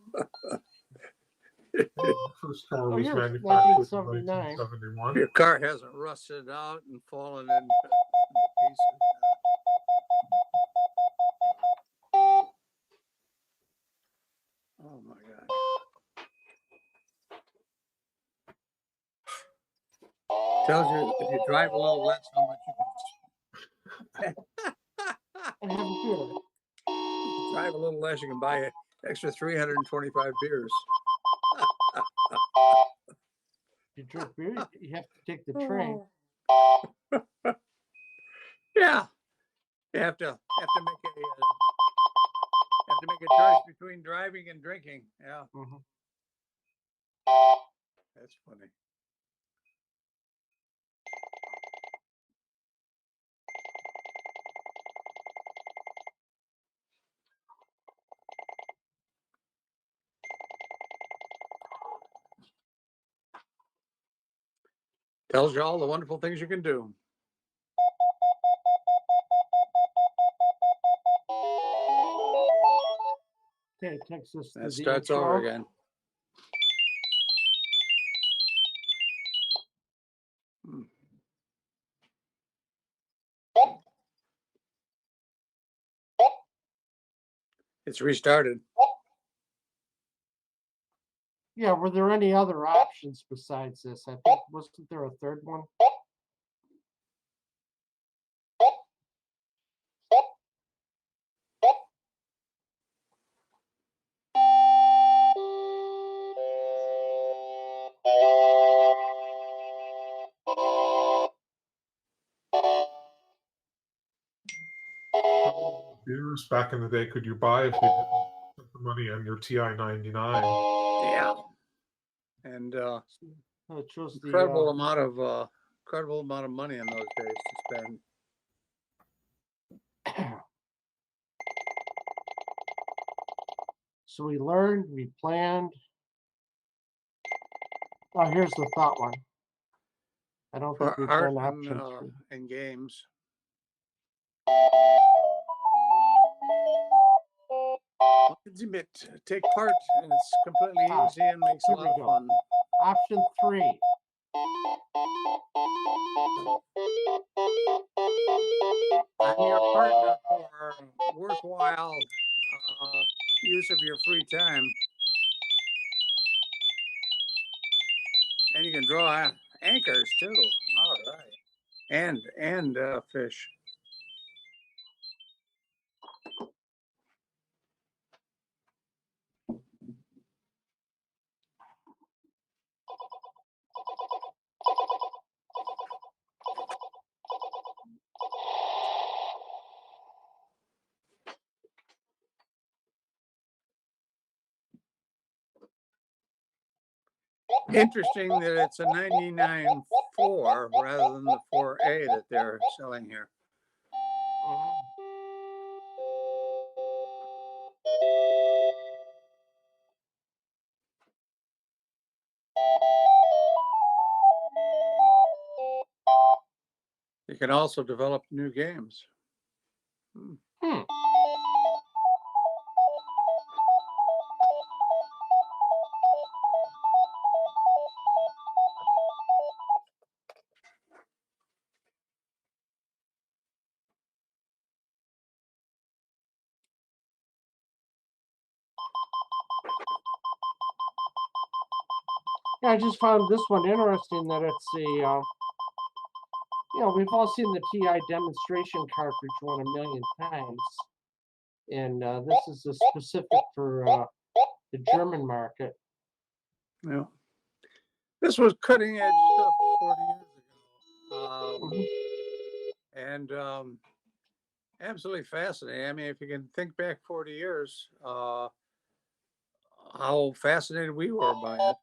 The first car Oh, was here's manufactured in 1979. 1971. Your car hasn't rusted out and fallen into pieces. Oh, my God. Tells you if you drive a little less, how much you can And have a beer. drive a little less, you can buy an extra 325 beers. If you drink beer, you have to take the train. Yeah, you have to make a choice between driving and drinking. Yeah, Mhm. that's funny. Tells you all the wonderful things you can do. Okay, it takes us to That the starts intro. over again. Hmm. It's restarted. Yeah, were there any other options besides this? I think, wasn't there a third one? Beer years back in the day could you buy if you spent the money on your TI 99? Yeah. And It shows the, incredible amount of money in those days to spend. so we learned, we planned. Oh, here's the thought one. I don't think For we've art done option three. and games. Exhibit, take part, and it's completely easy and makes a here lot we of go. fun. Option 3. I'm your partner for worthwhile use of your free time. And you can draw anchors too. All right. And fish. Interesting that it's a 99.4 rather than the 4A that they're selling here. You can also develop new games. Yeah, I just found this one interesting that it's a, we've all seen the TI demonstration cartridge one a million times. And this is a specific for the German market. Yeah. This was cutting edge stuff 40 years ago. And absolutely fascinating. I mean, if you can think back 40 years, how fascinated we were by it.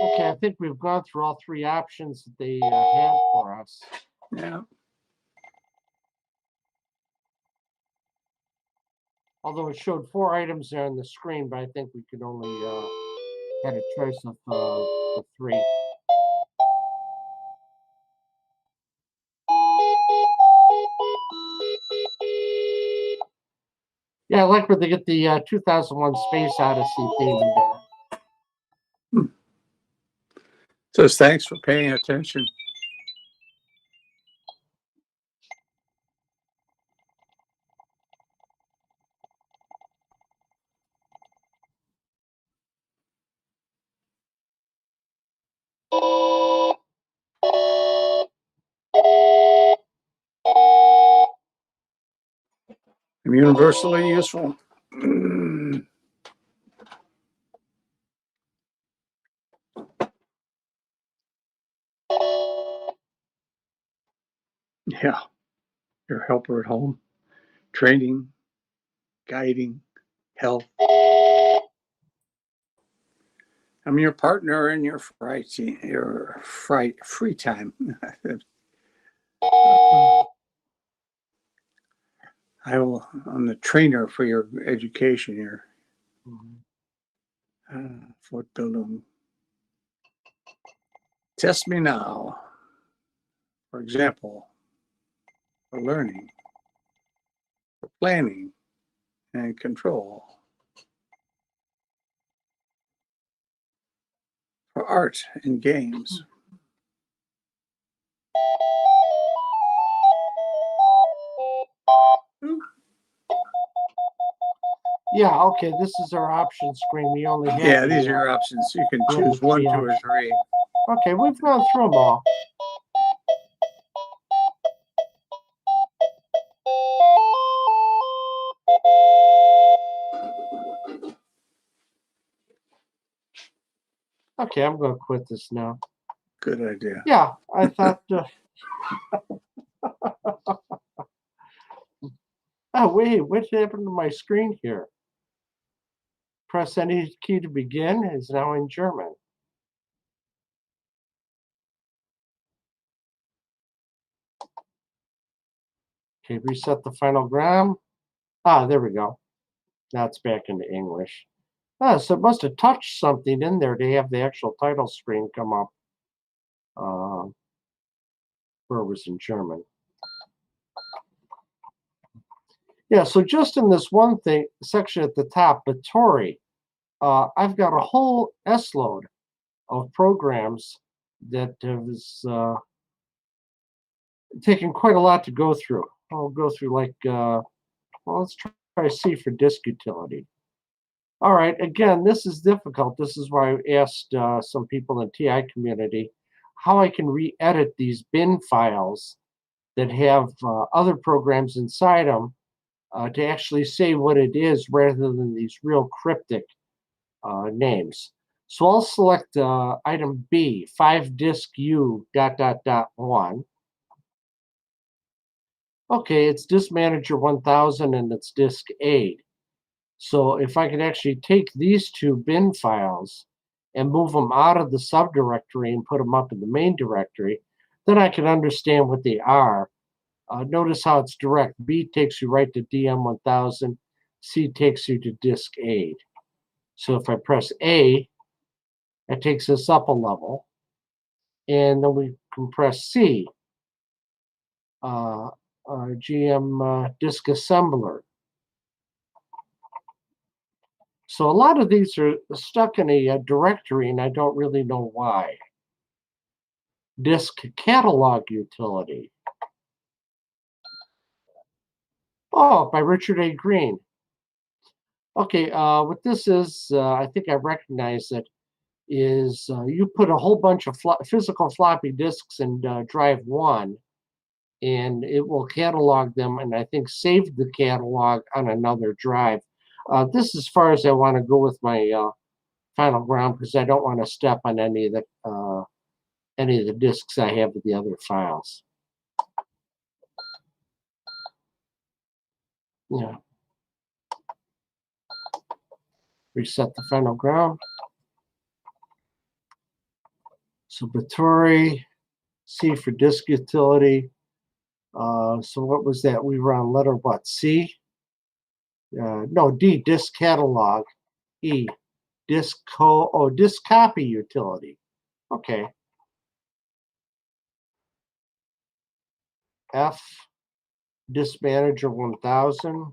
Okay, I think we've gone through all 3 options that they had for us. Yeah. Although it showed 4 items there on the screen, but I think we could only had a choice of the 3. Yeah, I like where they get the 2001 Space Odyssey theme in there. Says thanks for paying attention. Universally useful. Yeah. Your helper at home, training, guiding, health. I'm your partner in your free time. I'm the trainer for your education here. Fortbildung. Test me now. For example, for learning, for planning, and control. For art and games. Yeah, okay, this is our option screen. We only have Yeah, these are your options. You can global choose 1, 2, triage. or 3. Okay, we've gone through them all. Okay, I'm going to quit this now. Good idea. Yeah, I thought. Oh, wait, what happened to my screen here? Press any key to begin is now in German. Okay, reset the final gram. Ah, there we go. Now it's back into English. Ah, so it must have touched something in there to have the actual title screen come up. Where it was in German. Yeah, so just in this one thing section at the top, Batori, I've got a whole S-load of programs that has taken quite a lot to go through. I'll go through like, well, let's try C for disk utility. All right, again, this is difficult. This is why I asked some people in the TI community how I can re-edit these bin files that have other programs inside them to actually say what it is rather than these real cryptic names. So I'll select item B, 5 disk U ... 1. Okay, it's disk manager 1000 and it's disk 8. So if I could actually take these two bin files and move them out of the subdirectory and put them up in the main directory, then I can understand what they are. Notice how it's direct. B takes you right to DM1000. C takes you to disk 8. So if I press A, it takes us up a level. And then we can press C, GM disk assembler. So a lot of these are stuck in a directory, and I don't really know why. Disk catalog utility. Oh, by Richard A. Green. Okay, what this is, I think I recognize it, is you put a whole bunch of physical floppy disks in drive 1, and it will catalog them, and I think save the catalog on another drive. This is as far as I want to go with my final ground, because I don't want to step on any of the disks I have with the other files. Yeah. Reset the final ground. So Batori, C for disk utility. So what was that? We were on letter what? C? No, D, disk catalog. E, disk copy utility. Okay. F, disk manager 1000.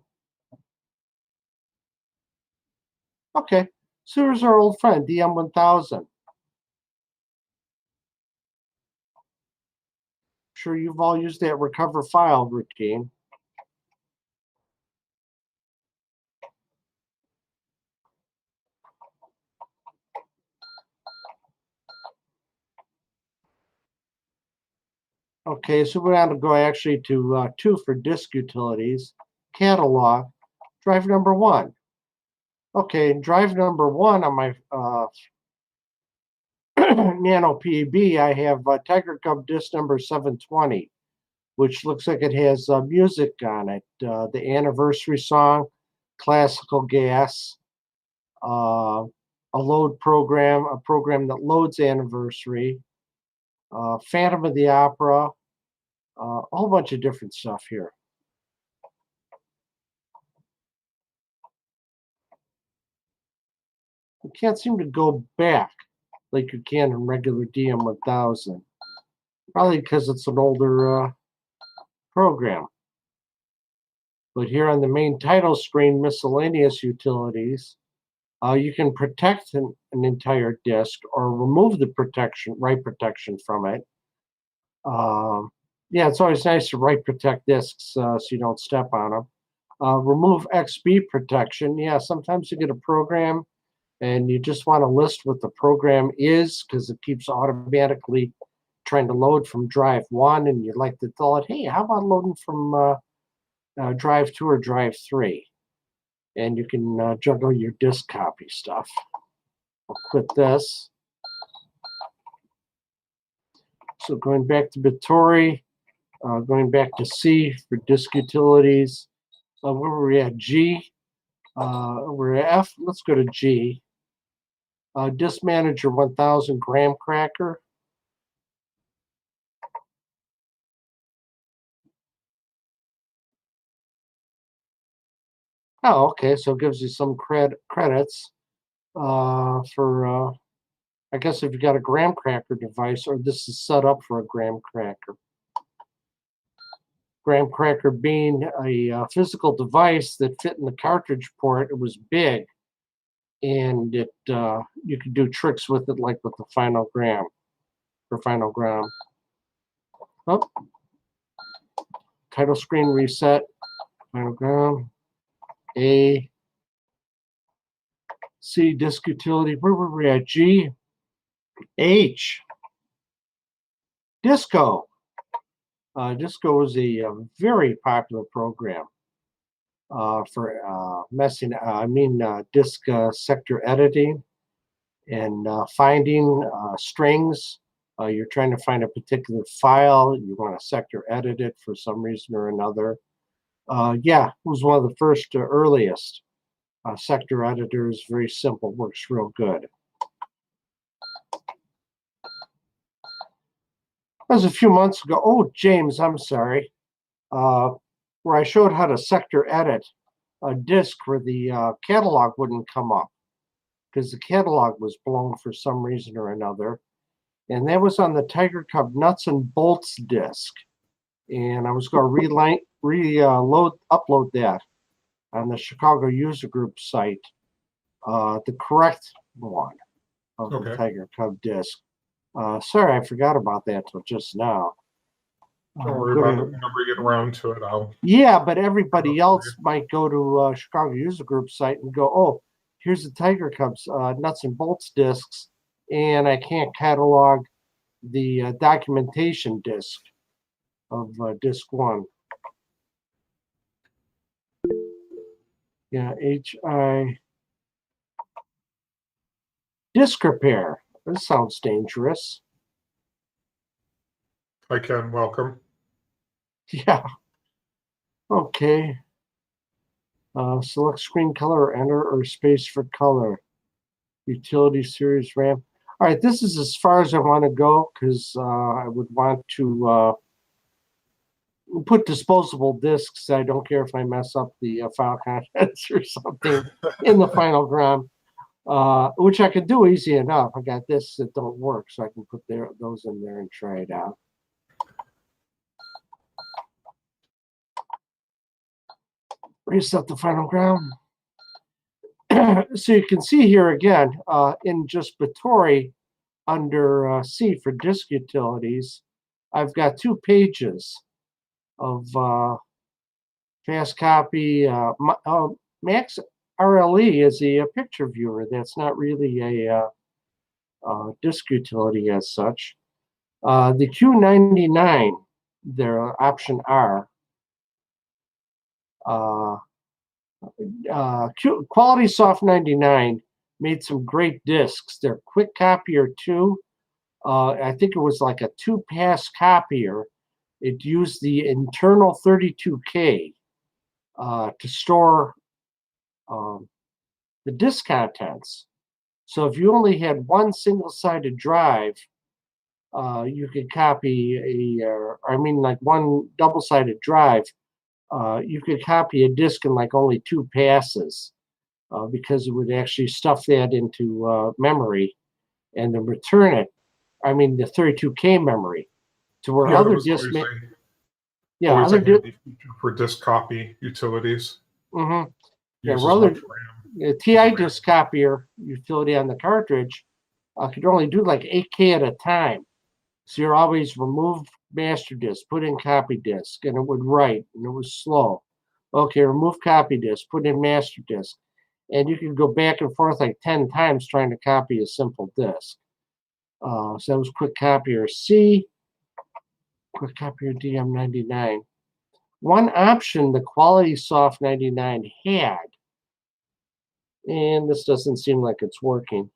Okay. So here's our old friend, DM1000. Sure you've all used that recover file routine. Okay, so we're going to go actually to 2 for disk utilities, catalog, drive number 1. Okay, drive number 1 on my Nano PB, I have Tiger Cub disk number 720, which looks like it has music on it. The anniversary song, Classical Gas, a load program, a program that loads anniversary, Phantom of the Opera, a whole bunch of different stuff here. You can't seem to go back like you can in regular DM1000. Probably because it's an older program. But here on the main title screen, Miscellaneous Utilities, you can protect an entire disk or remove the protection, write protection from it. Yeah, it's always nice to write protect disks so you don't step on them. Remove XB protection. Yeah, sometimes you get a program and you just want to list what the program is because it keeps automatically trying to load from drive 1, and you'd like to tell it, hey, how about loading from drive 2 or drive 3? And you can juggle your disk copy stuff. I'll quit this. So going back to Bittori, going back to C for disk utilities. Where were we at? G. We're at F. Let's go to G. Disk Manager 1000 graham cracker. Oh, okay. So it gives you some credits for, I guess, if you got a graham cracker device, or this is set up for a graham cracker. Graham cracker being a physical device that fit in the cartridge port. It was big, and it you could do tricks with it, like with the final gram for final gram. Oh, title screen reset. Final gram. A. C, disk utility. Where were we at? G. H. Disco. Disco is a very popular program for disk sector editing and finding strings. You're trying to find a particular file. You want to sector edit it for some reason or another. Yeah, it was one of the first earliest sector editors. Very simple, works real good. That was a few months ago. Oh, James, I'm sorry. Where I showed how to sector edit a disk where the catalog wouldn't come up because the catalog was blown for some reason or another. And that was on the Tiger Cub nuts and bolts disk. And I was going to upload that on the Chicago User Group site, the correct one of the Tiger Cub disk. Sorry, I forgot about that till just now. Don't worry about it. Whenever you get around to it, Yeah, but everybody else might go to Chicago User Group site and go, oh, here's the Tiger Cubs nuts and bolts discs, and I can't catalog the documentation disc of disc 1. Yeah, HI. Disk repair. This sounds dangerous. Hi, Ken. Welcome. Yeah. Okay. Select screen color or enter or space for color. Utility series RAM. All right, this is as far as I want to go because I would want to put disposable disks. I don't care if I mess up the file contents or something in the final gram, which I could do easy enough. I got disks that don't work, so I can put those in there and try it out. Reset the final gram. So you can see here again in just Bittori under C for disk utilities, I've got 2 pages of fast copy. Max RLE is a picture viewer. That's not really a disk utility as such. The Q99, their option R. Quality Soft 99 made some great discs. They're quick copier too. I think it was like a 2-pass copier. It used the internal 32K to store the disk contents. So if you only had one single-sided drive, you could copy like one double-sided drive. You could copy a disk in like only 2 passes because it would actually stuff that into memory and then return it. I mean, the 32K memory to where other disks. Yeah, Always a other handy feature for disk copy utilities. mm-hmm. Yeah, Use as rather much RAM. the TI disk copier utility on the cartridge could only do like 8K at a time. So you're always remove master disk, put in copy disk, and it would write, and it was slow. Okay, remove copy disk, put in master disk. And you could go back and forth like 10 times trying to copy a simple disk. So that was Quick Copier C, Quick Copier DM99. One option the Quality Soft 99 had, and this doesn't seem like it's working.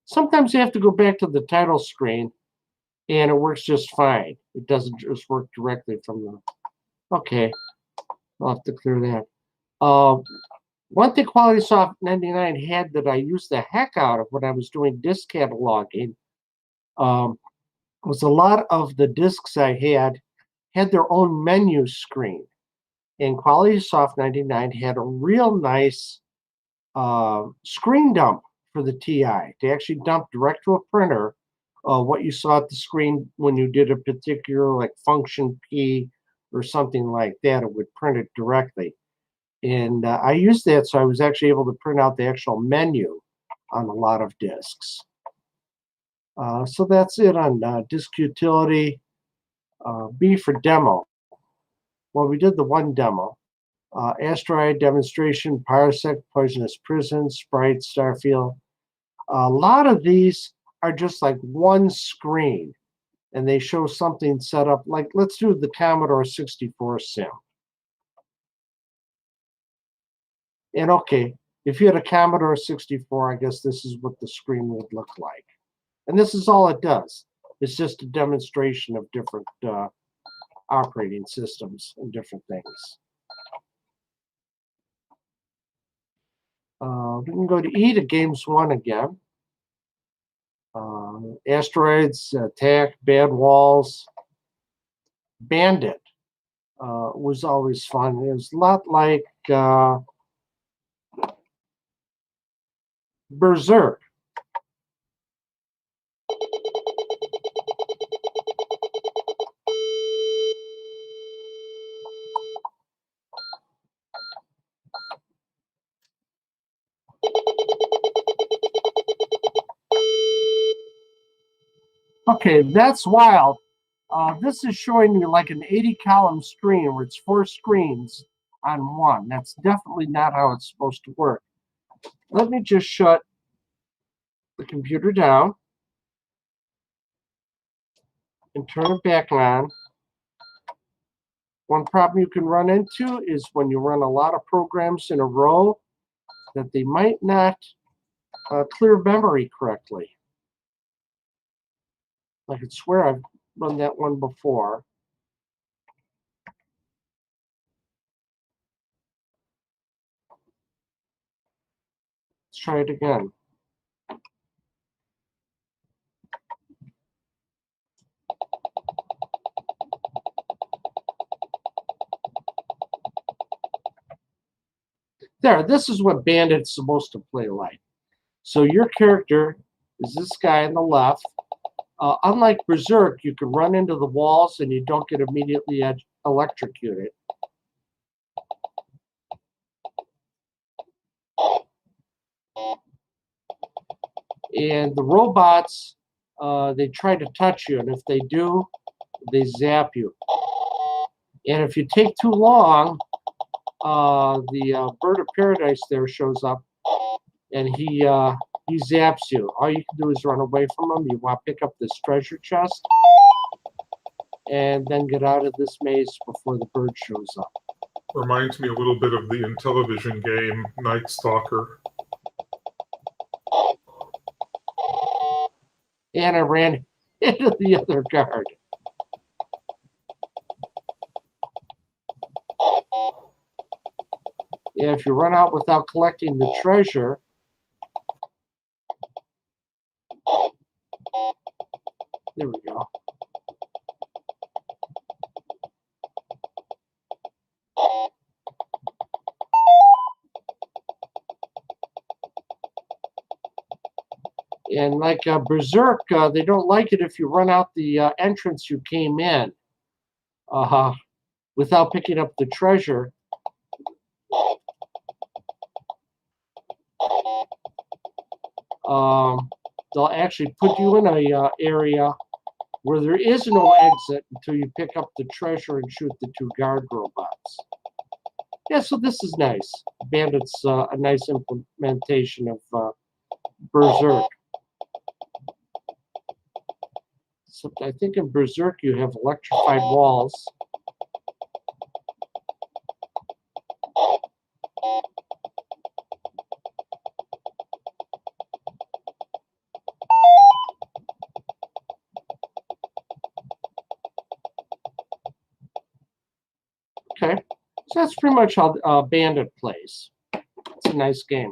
Sometimes you have to go back to the title screen and it works just fine. It doesn't just work directly from the, okay, I'll have to clear that. One thing Quality Soft 99 had that I used the heck out of when I was doing disk cataloging was a lot of the disks I had their own menu screen. And Quality Soft 99 had a real nice screen dump for the TI. They actually dumped direct to a printer what you saw at the screen when you did a particular like function P or something like that. It would print it directly. And I used that, so I was actually able to print out the actual menu on a lot of disks. So that's it on disk utility. B for demo. Well, we did the one demo. Asteroid demonstration, Parsec, Poisonous Prison, Sprite, Starfield. A lot of these are just like one screen, and they show something set up. Like, let's do the Commodore 64 sim. And okay, if you had a Commodore 64, I guess this is what the screen would look like. And this is all it does. It's just a demonstration of different operating systems and different things. We can go to E to Games 1 again. Asteroids, Attack, Bad Walls, Bandit was always fun. It was a lot like Berserk. Okay, that's wild. This is showing me like an 80-column screen where it's 4 screens on one. That's definitely not how it's supposed to work. Let me just shut the computer down and turn it back on. One problem you can run into is when you run a lot of programs in a row that they might not clear memory correctly. I could swear I've run that one before. Let's try it again. There, this is what Bandit's supposed to play like. So your character is this guy on the left. Unlike Berserk, you can run into the walls and you don't get immediately electrocuted. And the robots, they try to touch you, and if they do, they zap you. And if you take too long, the bird of paradise there shows up, and he zaps you. All you can do is run away from him. You want to pick up this treasure chest, and then get out of this maze before the bird shows up. Reminds me a little bit of the Intellivision game Night Stalker. And I ran into the other guard. And if you run out without collecting the treasure, there we go. And like Berserk, they don't like it if you run out the entrance you came in without picking up the treasure. They'll actually put you in a area where there is no exit until you pick up the treasure and shoot the 2 guard robots. Yeah, so this is nice. Bandit's a nice implementation of Berserk. So I think in Berserk you have electrified walls. Okay, so that's pretty much how Bandit plays. It's a nice game.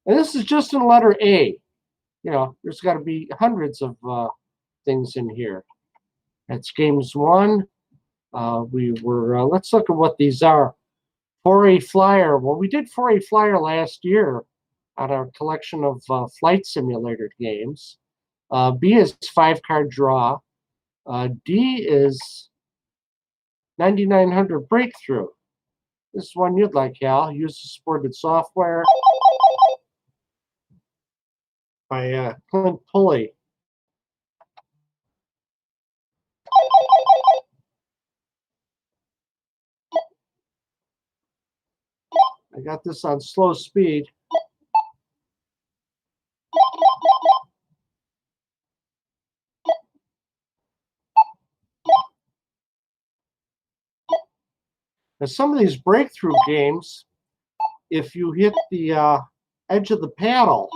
And this is just in letter A. You know, there's got to be hundreds of things in here. That's games 1. Let's look at what these are. 4A Flyer. Well, we did 4A Flyer last year on our collection of flight simulator games. B is 5-card draw. D is 9900 Breakthrough. This is one you'd like, Hal. Use the supported software by Clint Pulley. I got this on slow speed. Now, some of these breakthrough games, if you hit the edge of the paddle,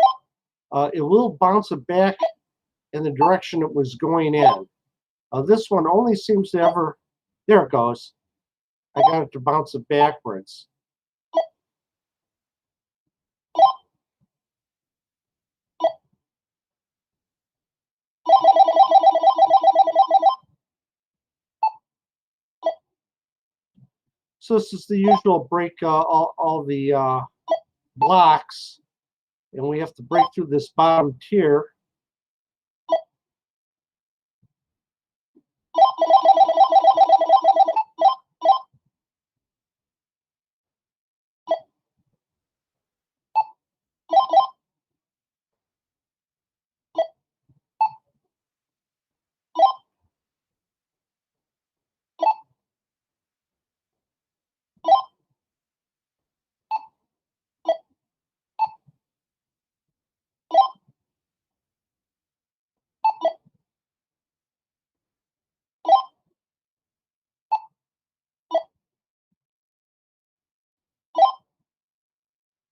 it will bounce it back in the direction it was going in. This one only seems to ever, there it goes. I got it to bounce it backwards. So this is the usual break all the blocks, and we have to break through this bottom tier.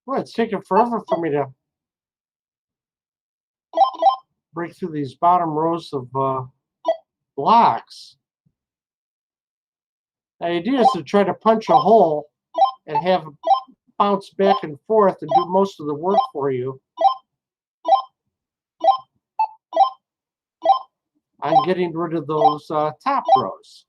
Well, it's taking forever for me to break through these bottom rows of blocks. The idea is to try to punch a hole and have it bounce back and forth and do most of the work for you on getting rid of those top rows.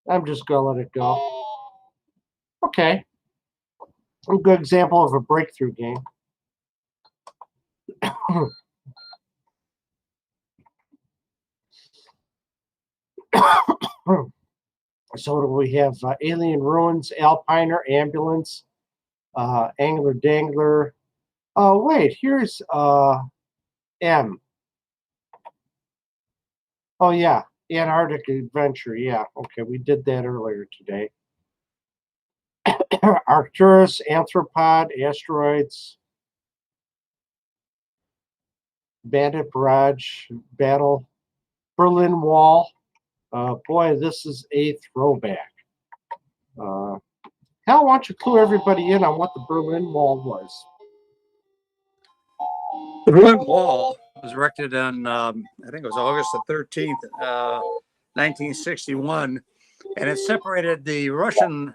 I'm just going to let it go. Okay. A good example of a breakthrough game. So we have Alien Ruins, Alpiner, Ambulance, Angler Dangler. Oh, wait, here's M. Oh, yeah, Antarctic Adventure. Yeah, okay, we did that earlier today. Arcturus, Arthropod, Asteroids, Bandit Barrage, Battle, Berlin Wall. Boy, this is a throwback. Hal, why don't you clue everybody in on what the Berlin Wall was? The Berlin Wall was erected on, I think it was August the 13th, 1961, and it separated the Russian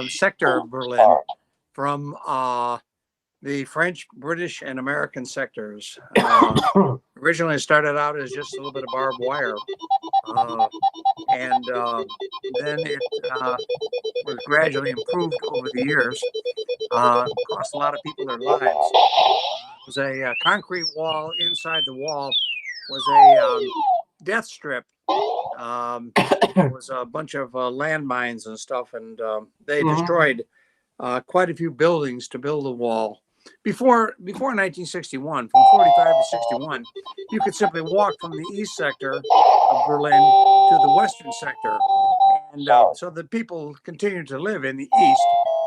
sector of Berlin from the French, British, and American sectors. Originally, it started out as just a little bit of barbed wire, and then it was gradually improved over the years. Cost a lot of people their lives. It was a concrete wall. Inside the wall was a death strip. There was a bunch of landmines and stuff, and they destroyed quite a few buildings to build the wall. Before 1961, from 45 to 61, you could simply walk from the east sector of Berlin to the western sector. And so the people continued to live in the east,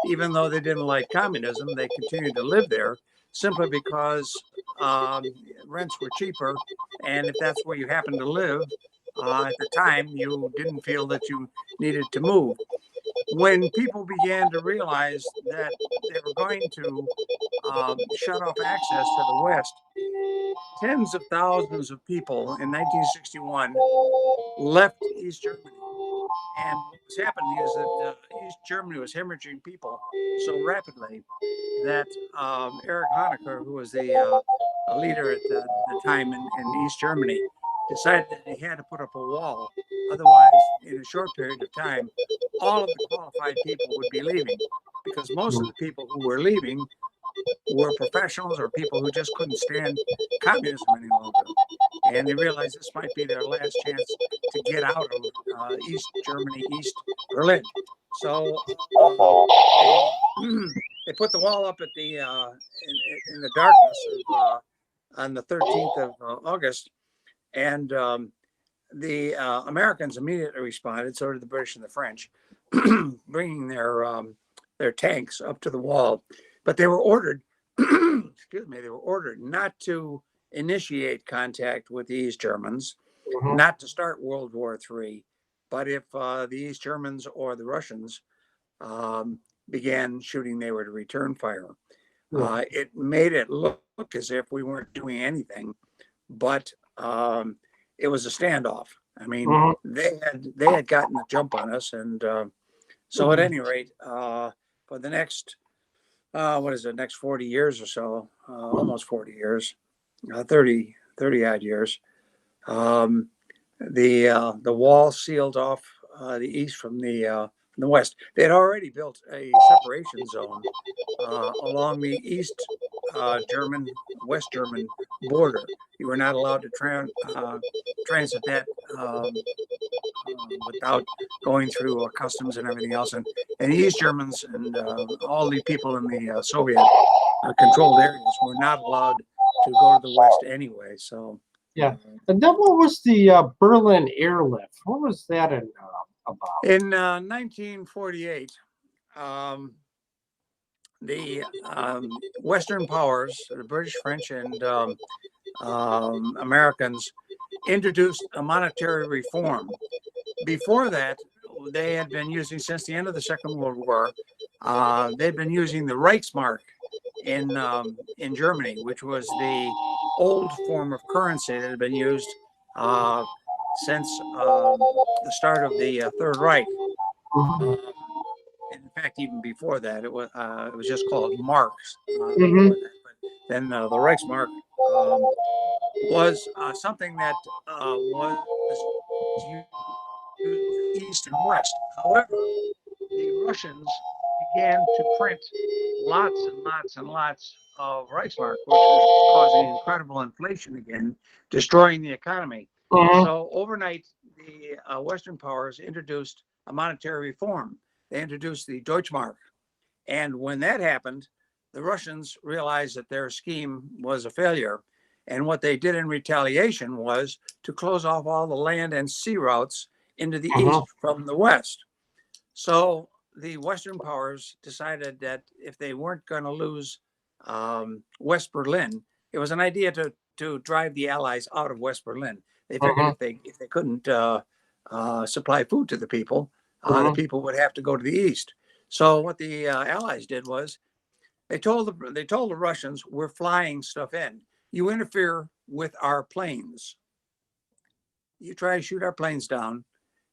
even though they didn't like communism, they continued to live there simply because rents were cheaper. And if that's where you happened to live at the time, you didn't feel that you needed to move. When people began to realize that they were going to shut off access to the West, tens of thousands of people in 1961 left East Germany. And what was happening is that East Germany was hemorrhaging people so rapidly that Erich Honecker, who was the leader at the time in East Germany, decided that he had to put up a wall. Otherwise, in a short period of time, all of the qualified people would be leaving, because most of the people who were leaving were professionals or people who just couldn't stand communism any longer. And they realized this might be their last chance to get out of East Germany, East Berlin. So they put the wall up at the in the darkness on the 13th of August, and the Americans immediately responded. So did the British and the French, bringing their tanks up to the wall. But they were ordered, excuse me, they were ordered not to initiate contact with the East Germans, not to start World War III. But if the East Germans or the Russians began shooting, they were to return fire. It made it look as if we weren't doing anything, but it was a standoff. I mean, they had gotten the jump on us, and so at any rate, for the next next 40 years or so, almost 40 years, 30 odd years, the wall sealed off the east from the west. They had already built a separation zone along the east German, West German border. You were not allowed to transit that without going through customs and everything else. And the East Germans and all the people in the Soviet controlled areas were not allowed to go to the West anyway. So yeah. And then what was the Berlin Airlift? What was that about? In 1948, the Western powers, the British, French, and Americans, introduced a monetary reform. Before that, they had been using, since the end of the Second World War, they'd been using the Reichsmark in Germany, which was the old form of currency that had been used since the start of the Third Reich. In fact, even before that, it was just called marks. But then the Reichsmark was something that was used east and west. However, the Russians began to print lots and lots and lots of Reichsmark, which was causing incredible inflation again, destroying the economy. So overnight, the Western powers introduced a monetary reform. They introduced the Deutschmark. And when that happened, the Russians realized that their scheme was a failure. And what they did in retaliation was to close off all the land and sea routes into the east from the west. So the Western powers decided that if they weren't going to lose West Berlin, it was an idea to drive the Allies out of West Berlin. They figured if they couldn't supply food to the people would have to go to the east. So what the Allies did was they told the Russians, "We're flying stuff in. You interfere with our planes. You try to shoot our planes down.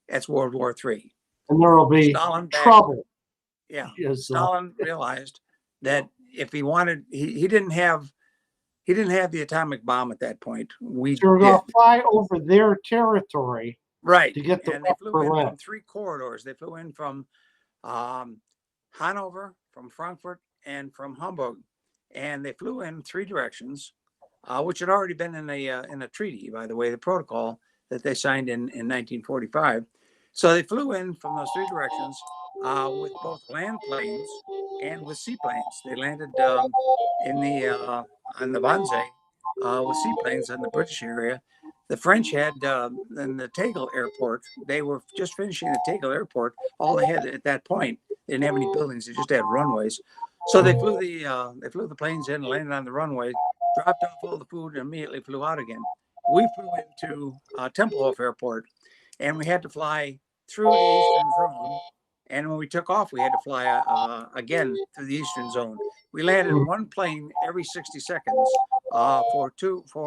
That's World War III." And there will be Stalin back, trouble. yeah, Is, Stalin realized that if he wanted, he didn't have the atomic bomb at that point. We so we're did. going to fly over their territory Right. to get to And they flew in Berlin. from 3 corridors. They flew in from Hanover, from Frankfurt, and from Hamburg. And they flew in 3 directions, which had already been in a treaty, by the way, the protocol that they signed in 1945. So they flew in from those 3 directions with both land planes and with seaplanes. They landed in the on the Wannsee with seaplanes in the British area. The French had in the Tegel airport. They were just finishing the Tegel airport. All they had at that point, they didn't have any buildings. They just had runways. So they flew the planes in, landed on the runway, dropped off all the food, and immediately flew out again. We flew into Tempelhof Airport, and we had to fly through the Eastern Zone. And when we took off, we had to fly again through the Eastern Zone. We landed 1 plane every 60 seconds for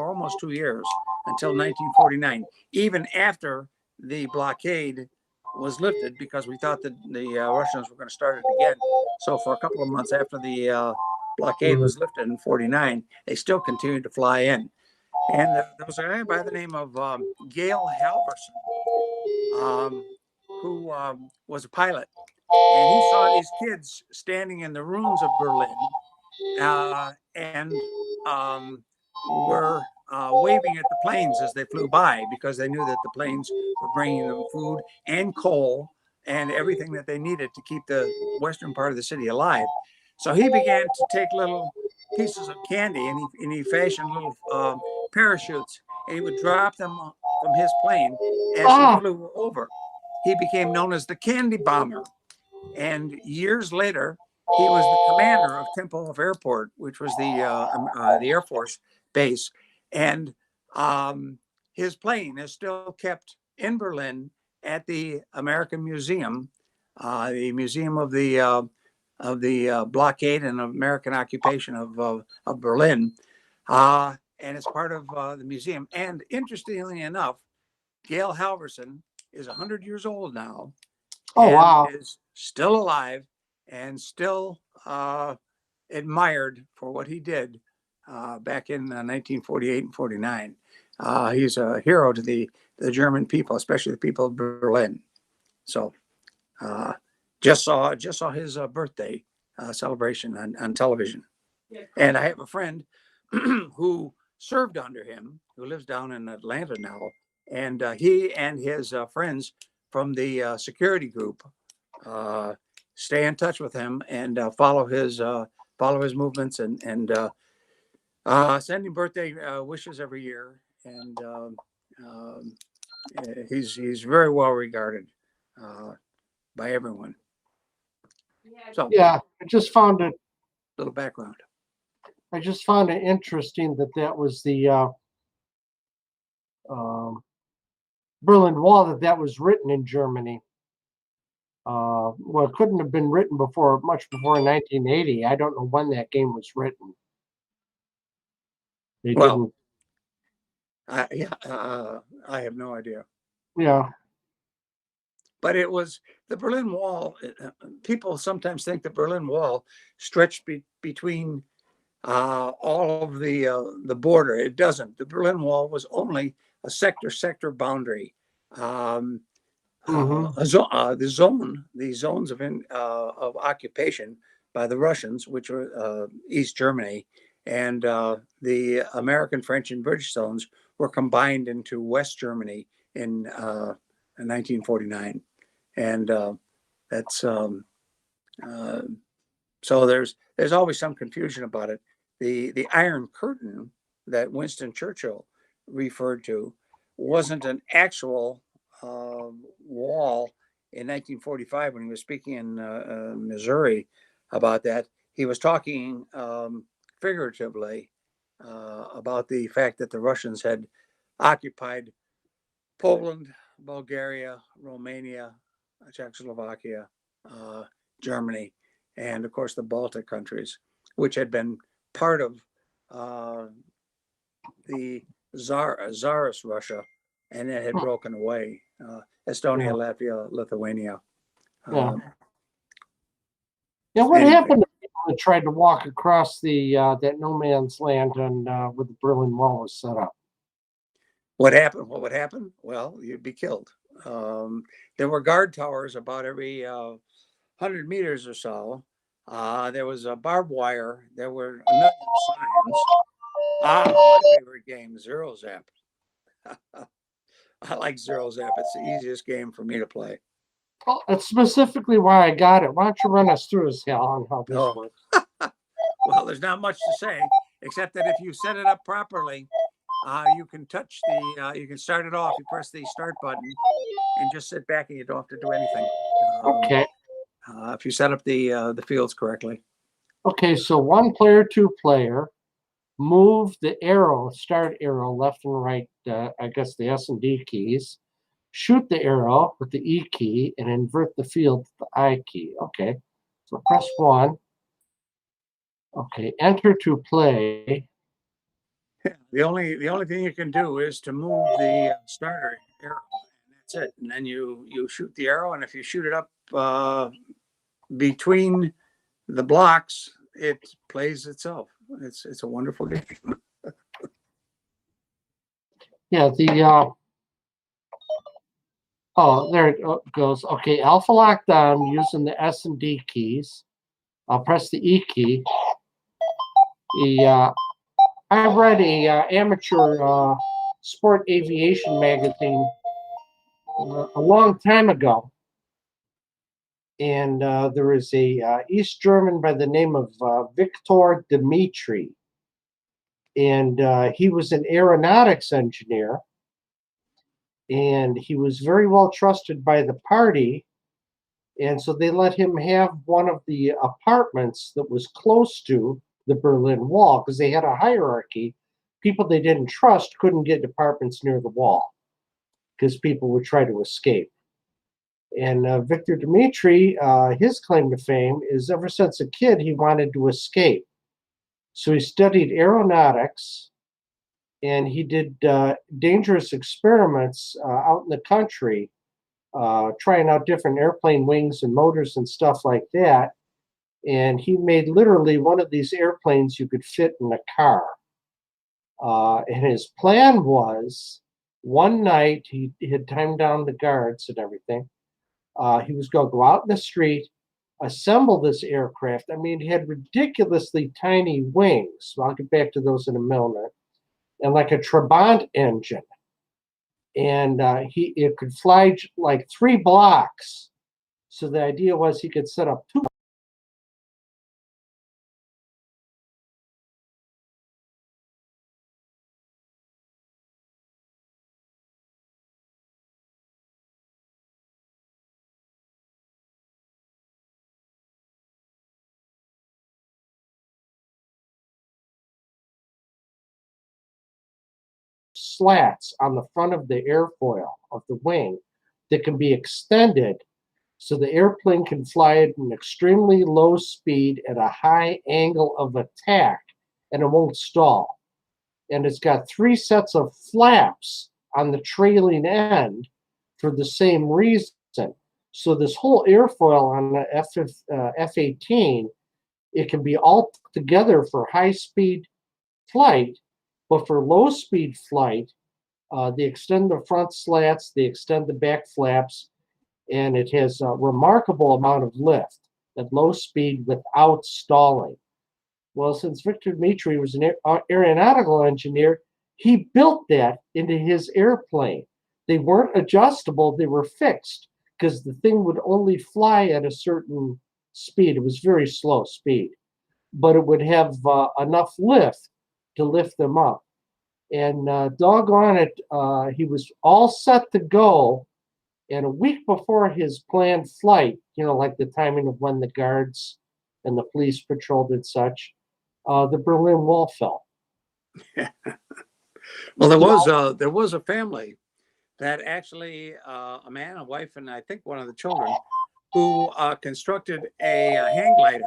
almost 2 years until 1949. Even after the blockade was lifted, because we thought that the Russians were going to start it again. So for a couple of months after the blockade was lifted in 49, they still continued to fly in. And there was a guy by the name of Gail Halverson, who was a pilot. And he saw these kids standing in the ruins of Berlin and were waving at the planes as they flew by, because they knew that the planes were bringing them food and coal and everything that they needed to keep the western part of the city alive. So he began to take little pieces of candy, and he fashioned little parachutes, and he would drop them from his plane as he flew over. He became known as the Candy Bomber. And years later, he was the commander of Tempelhof Airport, which was the Air Force base. And his plane is still kept in Berlin at the American Museum, the Museum of the blockade and American occupation of Berlin. And it's part of the museum. And interestingly enough, Gail Halverson is 100 years old now. Oh, wow. Is still alive and still admired for what he did back in 1948 and 49. He's a hero to the German people, especially the people of Berlin. So just saw his birthday celebration on television. And I have a friend who served under him, who lives down in Atlanta now. And he and his friends from the security group stay in touch with him and follow his movements and send him birthday wishes every year. And he's very well regarded by everyone. So Yeah, I just found it little background. interesting that was the Berlin Wall, that was written in Germany. Well, it couldn't have been written much before 1980. I don't know when that game was written. They Well, didn't. I have no idea. Yeah. But it was the Berlin Wall. People sometimes think the Berlin Wall stretched between all of the border. It doesn't. The Berlin Wall was only a sector boundary. The zones of occupation by the Russians, which were East Germany, and the American, French, and British zones were combined into West Germany in 1949, and that's so there's always some confusion about it. The Iron Curtain that Winston Churchill referred to wasn't an actual wall in 1945 when he was speaking in Missouri about that. He was talking figuratively about the fact that the Russians had occupied Poland, Bulgaria, Romania, Czechoslovakia, Germany, and of course the Baltic countries, which had been part of the Tsarist Russia, and it had broken away. Estonia, Latvia, Lithuania. Yeah. Um, Yeah, what Anyway. happened to people that tried to walk across the that no man's land and where the Berlin Wall was set up? What happened? What would happen? Well, you'd be killed. There were guard towers about every 100 meters or so. There was a barbed wire. There were a million signs. My favorite game, Zero Zap. I like Zero Zap. It's the easiest game for me to play. Well, that's specifically why I got it. Why don't you run us through this, Hal, on how this Oh. works? Well, there's not much to say, except that if you set it up properly, you can touch you can start it off. You press the start button and just sit back and you don't have to do anything. Okay. If you set up the fields correctly. Okay, so 1 player, 2 player, move the arrow, start arrow, left and right, I guess the S and D keys, shoot the arrow with the E key, and invert the field with the I key. Okay, so press 1. Okay, enter to play. The only thing you can do is to move the starter arrow, and that's it. And then you shoot the arrow, and if you shoot it up between the blocks, it plays itself. It's a wonderful game. Yeah, oh, there it goes. Okay, alpha lock down using the S and D keys. I'll press the E key. I read a amateur sport aviation magazine a long time ago, and there was a East German by the name of Victor Dimitri, and he was an aeronautics engineer, and he was very well trusted by the party, and so they let him have one of the apartments that was close to the Berlin Wall because they had a hierarchy. People they didn't trust couldn't get apartments near the wall because people would try to escape. And Victor Dimitri, his claim to fame is ever since a kid, he wanted to escape. So he studied aeronautics and he did dangerous experiments out in the country, trying out different airplane wings and motors and stuff like that. And he made literally one of these airplanes you could fit in a car. And his plan was one night he had timed down the guards and everything. He was going to go out in the street, assemble this aircraft. I mean, it had ridiculously tiny wings. I'll get back to those in a minute. And like a Trabant engine. And it could fly like 3 blocks. So the idea was he could set up 2 slats on the front of the airfoil of the wing that can be extended so the airplane can fly at an extremely low speed at a high angle of attack and it won't stall. And it's got 3 sets of flaps on the trailing end for the same reason. So this whole airfoil on the F-18, it can be all together for high-speed flight, but for low-speed flight, they extend the front slats, they extend the back flaps, and it has a remarkable amount of lift at low speed without stalling. Well, since Victor Dimitri was an aeronautical engineer, he built that into his airplane. They weren't adjustable, they were fixed because the thing would only fly at a certain speed. It was very slow speed, but it would have enough lift to lift them up. And doggone it, he was all set to go. And a week before his planned flight, like the timing of when the guards and the police patrolled and such, the Berlin Wall fell. Well, there was a family that actually, a man, a wife, and I think one of the children, who constructed a hang glider,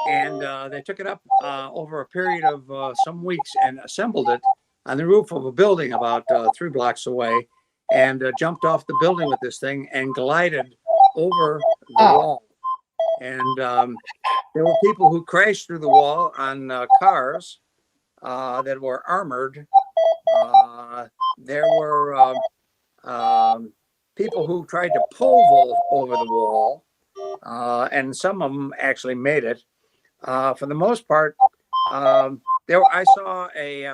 and they took it up over a period of some weeks and assembled it on the roof of a building about 3 blocks away, and jumped off the building with this thing and glided over the wall. And there were people who crashed through the wall on cars that were armored. There were people who tried to pole vault over the wall, and some of them actually made it. For the most part, I saw a.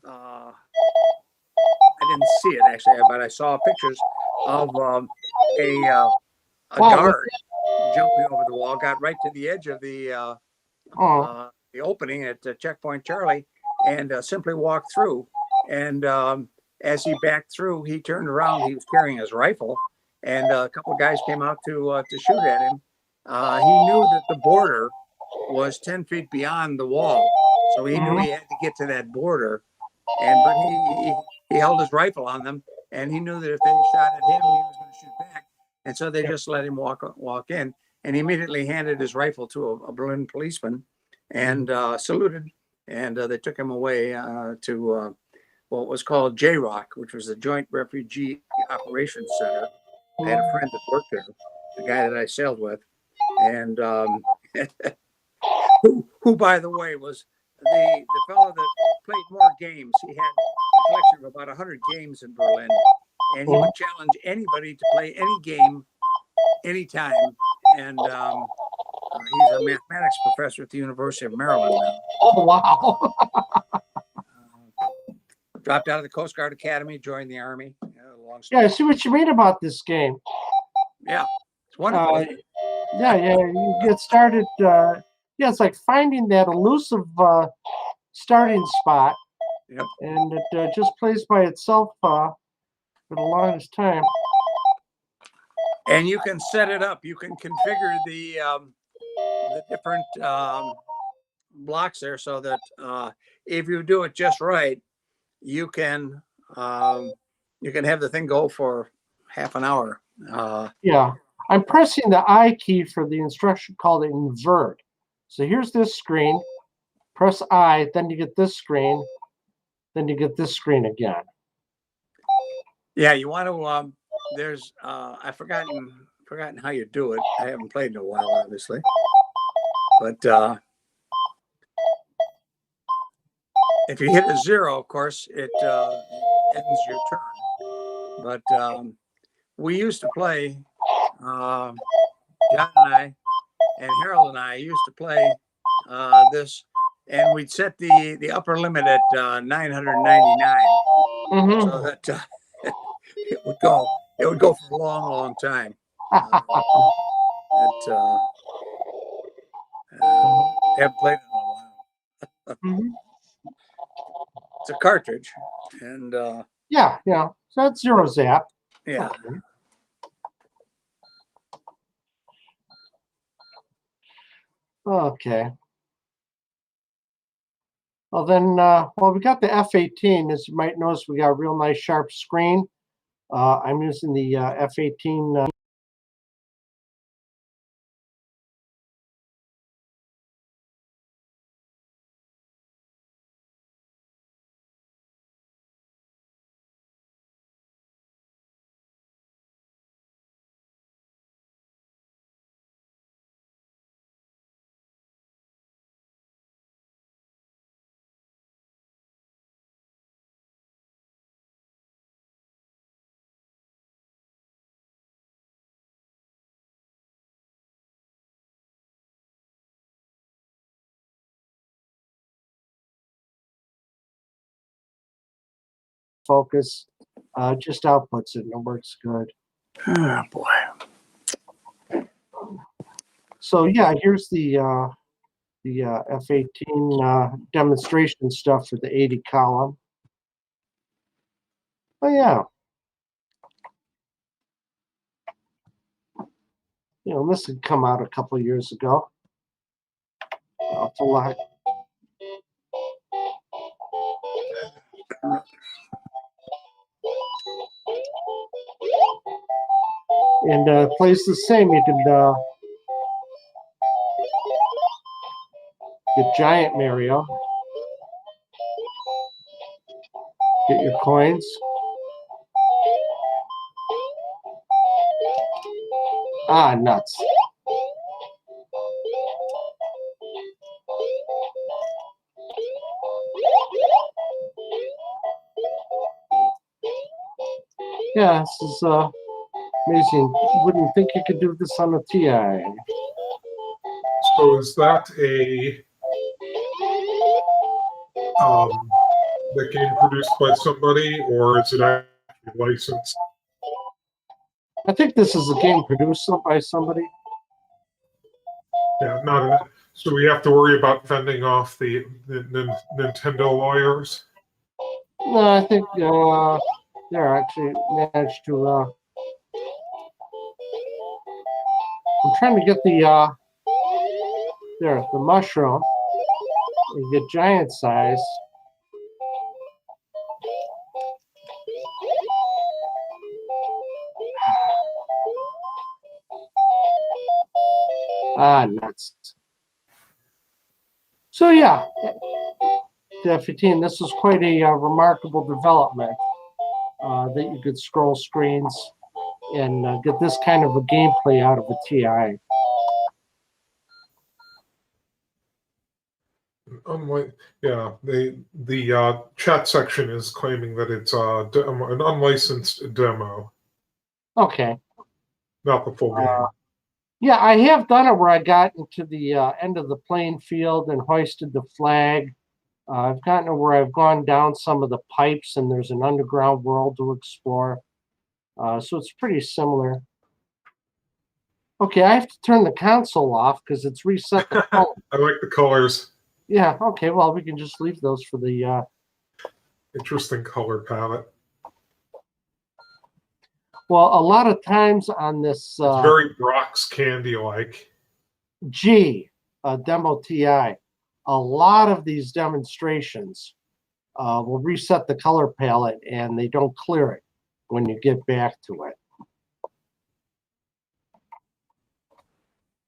I didn't see it actually, but I saw pictures of a guard jumping over the wall, got right to the edge of the opening at Checkpoint Charlie, and simply walked through. And as he backed through, he turned around. He was carrying his rifle, and a couple of guys came out to shoot at him. He knew that the border was 10 feet beyond the wall, so he knew he had to get to that border. But he held his rifle on them, and he knew that if they shot at him, he was going to shoot back. And so they just let him walk in, and he immediately handed his rifle to a Berlin policeman and saluted, and they took him away to what was called J-Rock, which was the Joint Refugee Operations Center. I had a friend that worked there, the guy that I sailed with, and who, by the way, was the fellow that played more games. He had a collection of about 100 games in Berlin, and he would challenge anybody to play any game, anytime. And he's a mathematics professor at the University of Maryland now. Oh, wow. Dropped out of the Coast Guard Academy, joined the Army. Long Yeah, story. I see what you mean about this game. Yeah, it's wonderful. Yeah, you get started. Yeah, it's like finding that elusive starting spot, Yep. and it just plays by itself for the longest time. And you can set it up. You can configure the different blocks there so that if you do it just right, you can have the thing go for half an hour. Yeah, I'm pressing the I key for the instruction called invert. So here's this screen. Press I, then you get this screen, then you get this screen again. Yeah, you want to. There's I've forgotten how you do it. I haven't played in a while, obviously, but if you hit a 0, of course, it ends your turn. But we used to play. John and I, and Harold and I used to play this, and we'd set the upper limit at 999, so that it would go for a long time. Haven't played it in a while. It's a cartridge, and yeah. So that's Zero Zap. yeah. Okay. Well, then, well, we got the F-18. As you might notice, we got a real nice sharp screen. I'm using the F-18. Focus just outputs it and it works good. Oh boy. So yeah, here's the F-18 demonstration stuff for the 80 column. Oh yeah. This had come out a couple of years ago. It's a lot. And plays the same. You can get Giant Mario, get your coins. Ah, nuts. Yeah, this is amazing. Wouldn't think you could do this on a TI. So is that a that game produced by somebody, or is it actually licensed? I think this is a game produced by somebody. Yeah, not an, so we have to worry about fending off the Nintendo lawyers. No, I think they're actually managed to. I'm trying to get the the mushroom. You get giant size. Ah, nuts. So yeah, 15. This is quite a remarkable development that you could scroll screens and get this kind of a gameplay out of a TI. Unlike, yeah, the chat section is claiming that it's an unlicensed demo, Okay. not the full game. Yeah, I have done it where I got into the end of the playing field and hoisted the flag. I've gotten to where I've gone down some of the pipes and there's an underground world to explore. So it's pretty similar. Okay, I have to turn the console off because it's reset the phone. I like the colors. Yeah, okay, well, we can just leave those for the... Interesting color palette. Well, a lot of times on this... It's very Brock's Candy-like. Demo TI, a lot of these demonstrations will reset the color palette and they don't clear it when you get back to it.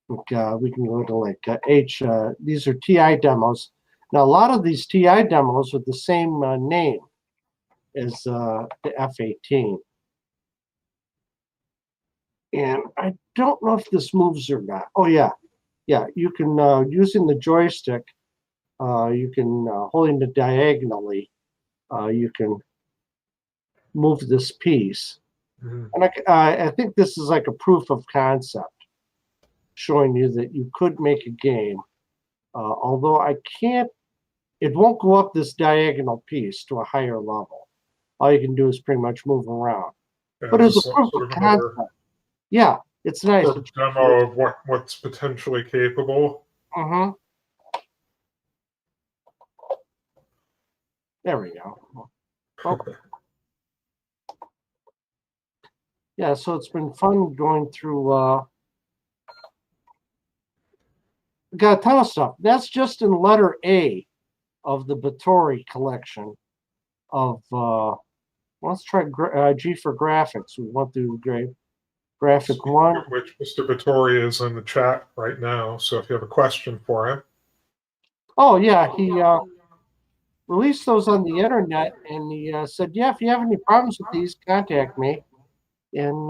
We can go to like H. These are TI demos. Now, a lot of these TI demos are the same name as the F-18. And I don't know if this moves or not. Oh, yeah. Yeah, you can, using the joystick, you can, holding it diagonally, you can move this piece. Mhm. And I think this is like a proof of concept, showing you that you could make a game. Although I can't, it won't go up this diagonal piece to a higher level. All you can do is pretty much move around. Yeah, But it's a just proof sort of of another concept. Yeah, it's nice. sort of demo of what's potentially capable. Mm-hmm. There we go. Oh. Yeah, so it's been fun going through got a ton of stuff. That's just in letter A of the Batory collection of let's try G for graphics. We went through graphic one. Which Mr. Vittori is in the chat right now, so if you have a question for him. Oh yeah, he released those on the internet and he said, yeah, if you have any problems with these, contact me. And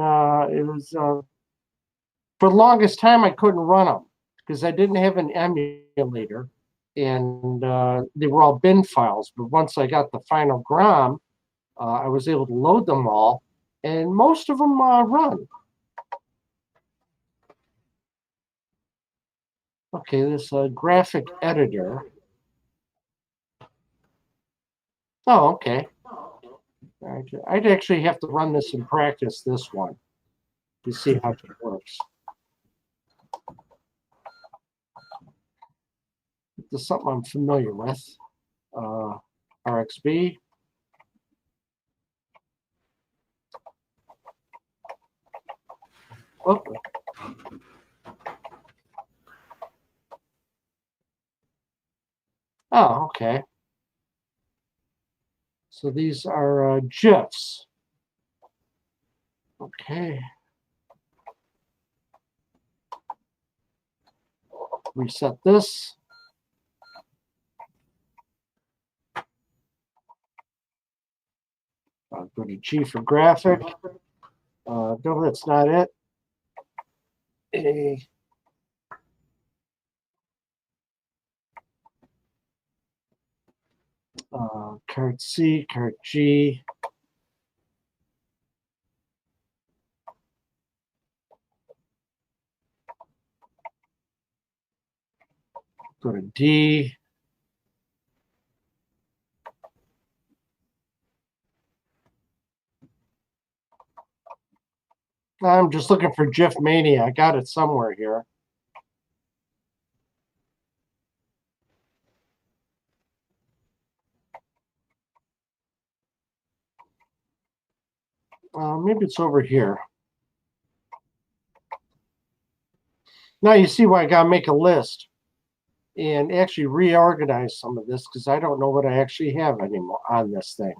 it was for the longest time I couldn't run them because I didn't have an emulator and they were all bin files. But once I got the final GROM, I was able to load them all, and most of them run. Okay, this graphic editor. Oh, okay. I'd actually have to run this and practice this one to see how it works. This is something I'm familiar with. RXB. Oh. Oh, okay. So these are GIFs. Okay. Reset this. I'll go to G for graphic. No, that's not it. A. Card C, card G. Go to D. I'm just looking for GIF Mania. I got it somewhere here. Maybe it's over here. Now you see why I gotta make a list and actually reorganize some of this because I don't know what I actually have anymore on this thing.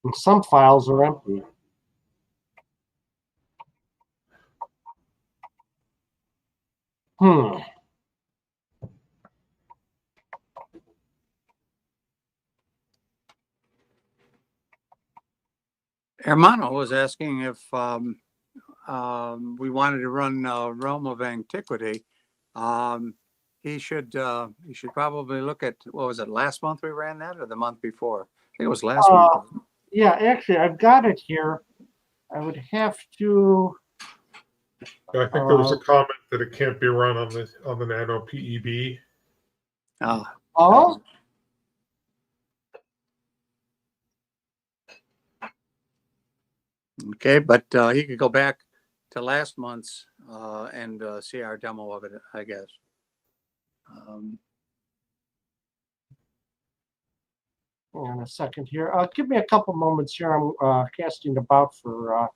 And some files are empty. Hmm. Hermano was asking if we wanted to run Realm of Antiquity. He should probably look at, what was it, last month we ran that or the month before? I think it was last month. Yeah, actually, I've got it here. I would have to. I think there was a comment that it can't be run on the Nano PEB. Oh. Okay, but he could go back to last month's and see our demo of it, I guess. Hang on a second here. Give me a couple moments here. I'm casting about for.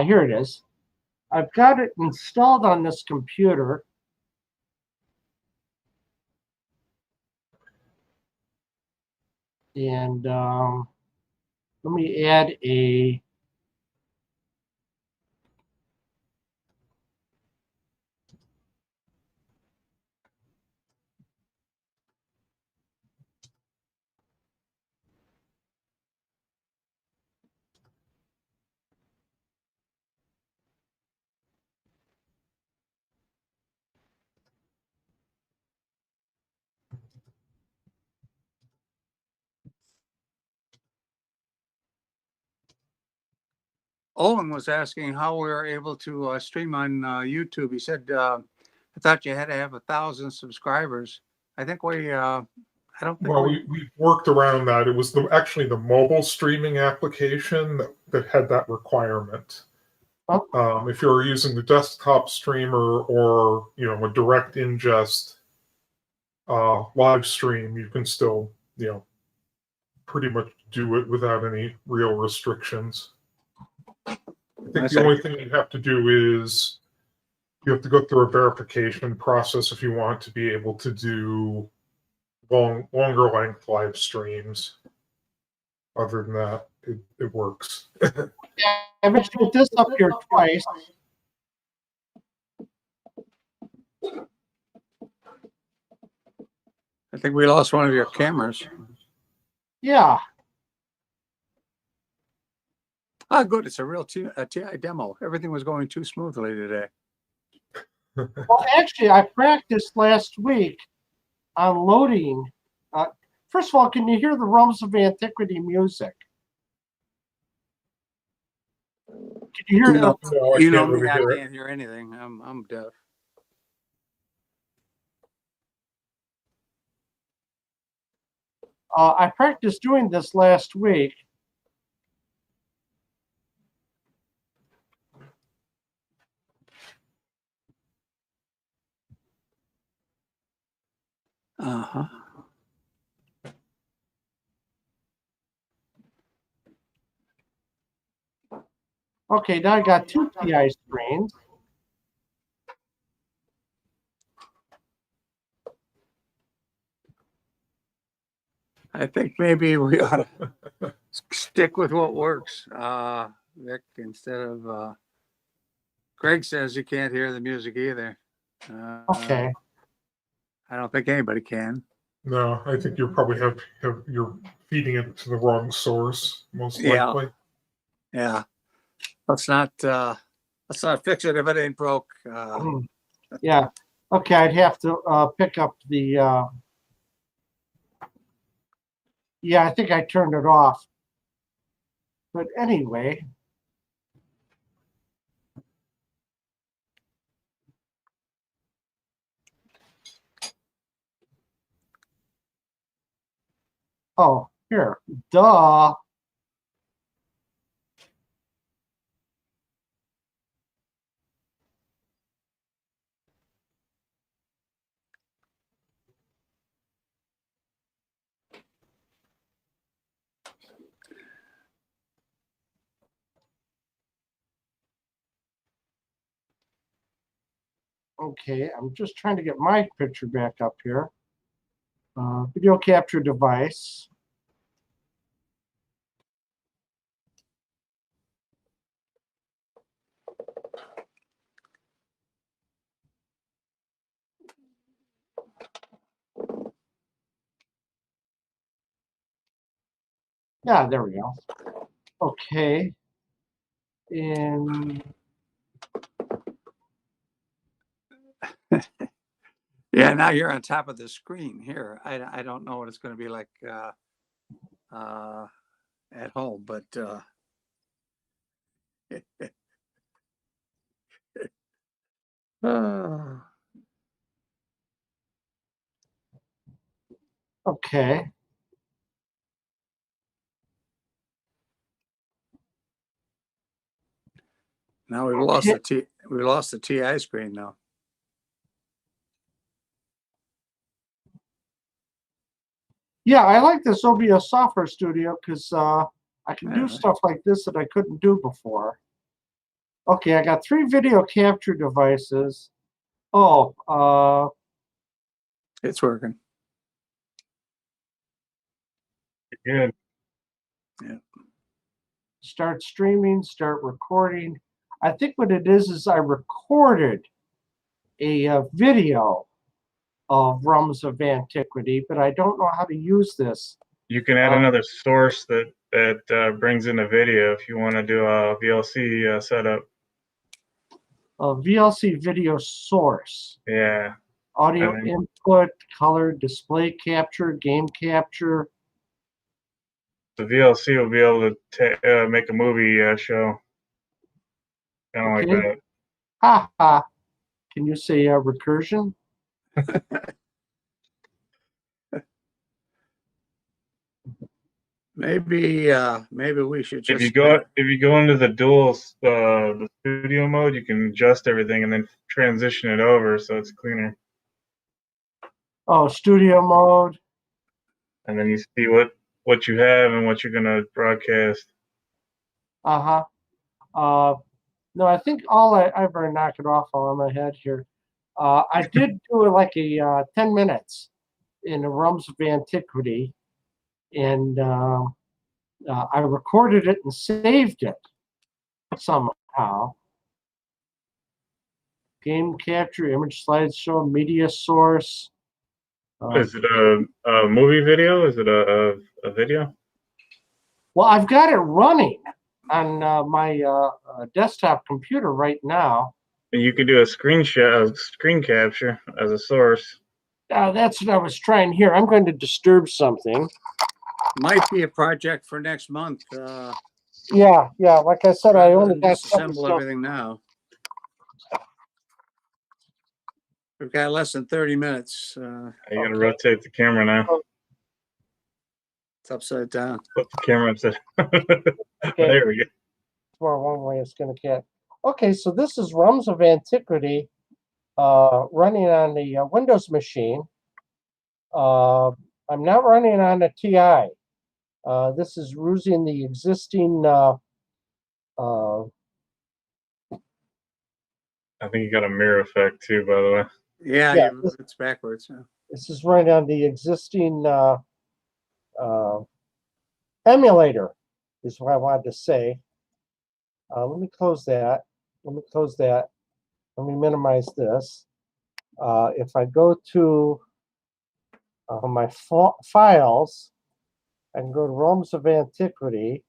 Here it is. I've got it installed on this computer. And let me add a. Owen was asking how we were able to stream on YouTube. He said, I thought you had to have 1,000 subscribers. I think I don't think Well, we worked around that. It was actually the mobile streaming application that had that requirement. Oh. If you're using the desktop streamer or a direct ingest live stream, you can still pretty much do it without any real restrictions. I think the only thing you have to do is you have to go through a verification process if you want to be able to do longer length live streams. Other than that, it works. I've put this up here twice. I think we lost one of your cameras. Yeah. Good. It's a real TI demo. Everything was going too smoothly today. Well, actually, I practiced last week on loading. First of all, can you hear the Realms of Antiquity music? Can you hear it? No, I can't really hear I it. can't hear anything. I'm deaf. I practiced doing this last week. Uh-huh. Okay, now I got two TI screens. I think maybe we ought to stick with what works, Vic, instead of, Greg says you can't hear the music either. Okay. I don't think anybody can. No, I think you probably you're feeding it to the wrong source, most Yeah. likely. Yeah. Let's not fix it if it ain't broke. Yeah. Okay, I'd have to pick up the. Yeah, I think I turned it off. But anyway. Oh, here. Duh. Okay, I'm just trying to get my picture back up here. Video capture device. Yeah, there we go. Okay. And Yeah, now you're on top of the screen here. I don't know what it's going to be like at home, but okay. now we lost the TI screen now. Yeah, I like this OBS software studio because I can do Yeah. stuff like this that I couldn't do before. Okay, I got 3 video capture devices. Oh, It's working. Good. start streaming, start recording. I think what it is I recorded a video of Realms of Antiquity, but I don't know how to use this. You can add another source that brings in a video if you want to do a VLC setup. A VLC video source. Yeah. Audio And then- input, color, display capture, game capture. The VLC will be able to make a movie show. Kind of like Okay. that. Ha ha. Can you say recursion? Maybe we should just If you go into the the studio mode, you can adjust everything and then transition it over so it's cleaner. Oh, studio mode. And then you see what you have and what you're gonna broadcast. Uh-huh. No, I think I better knock it off while I'm ahead here. I did do like a 10 minutes in the Realms of Antiquity, and I recorded it and saved it somehow. Game capture, image slideshow, media source. Is it a movie video? Is it a video? Well, I've got it running on my desktop computer right now. You could do a screen capture as a source. That's what I was trying here. I'm going to disturb something. might be a project for next month. Yeah. Like I said, I rather only than got some disassemble stuff. everything now. We've got less than 30 minutes. You gotta rotate the camera now. It's upside down. Put the camera upside. Okay. There we go. More one way it's going to get. Okay, so this is Realms of Antiquity running on the Windows machine. I'm not running on a TI. This is using the existing. I think you got a mirror effect too, by the way. Yeah, Yeah, it's backwards. This is running on the existing emulator is what I wanted to say. Let me close that. Let me close that. Let me minimize this. If I go to my files, I can go to Realms of Antiquity,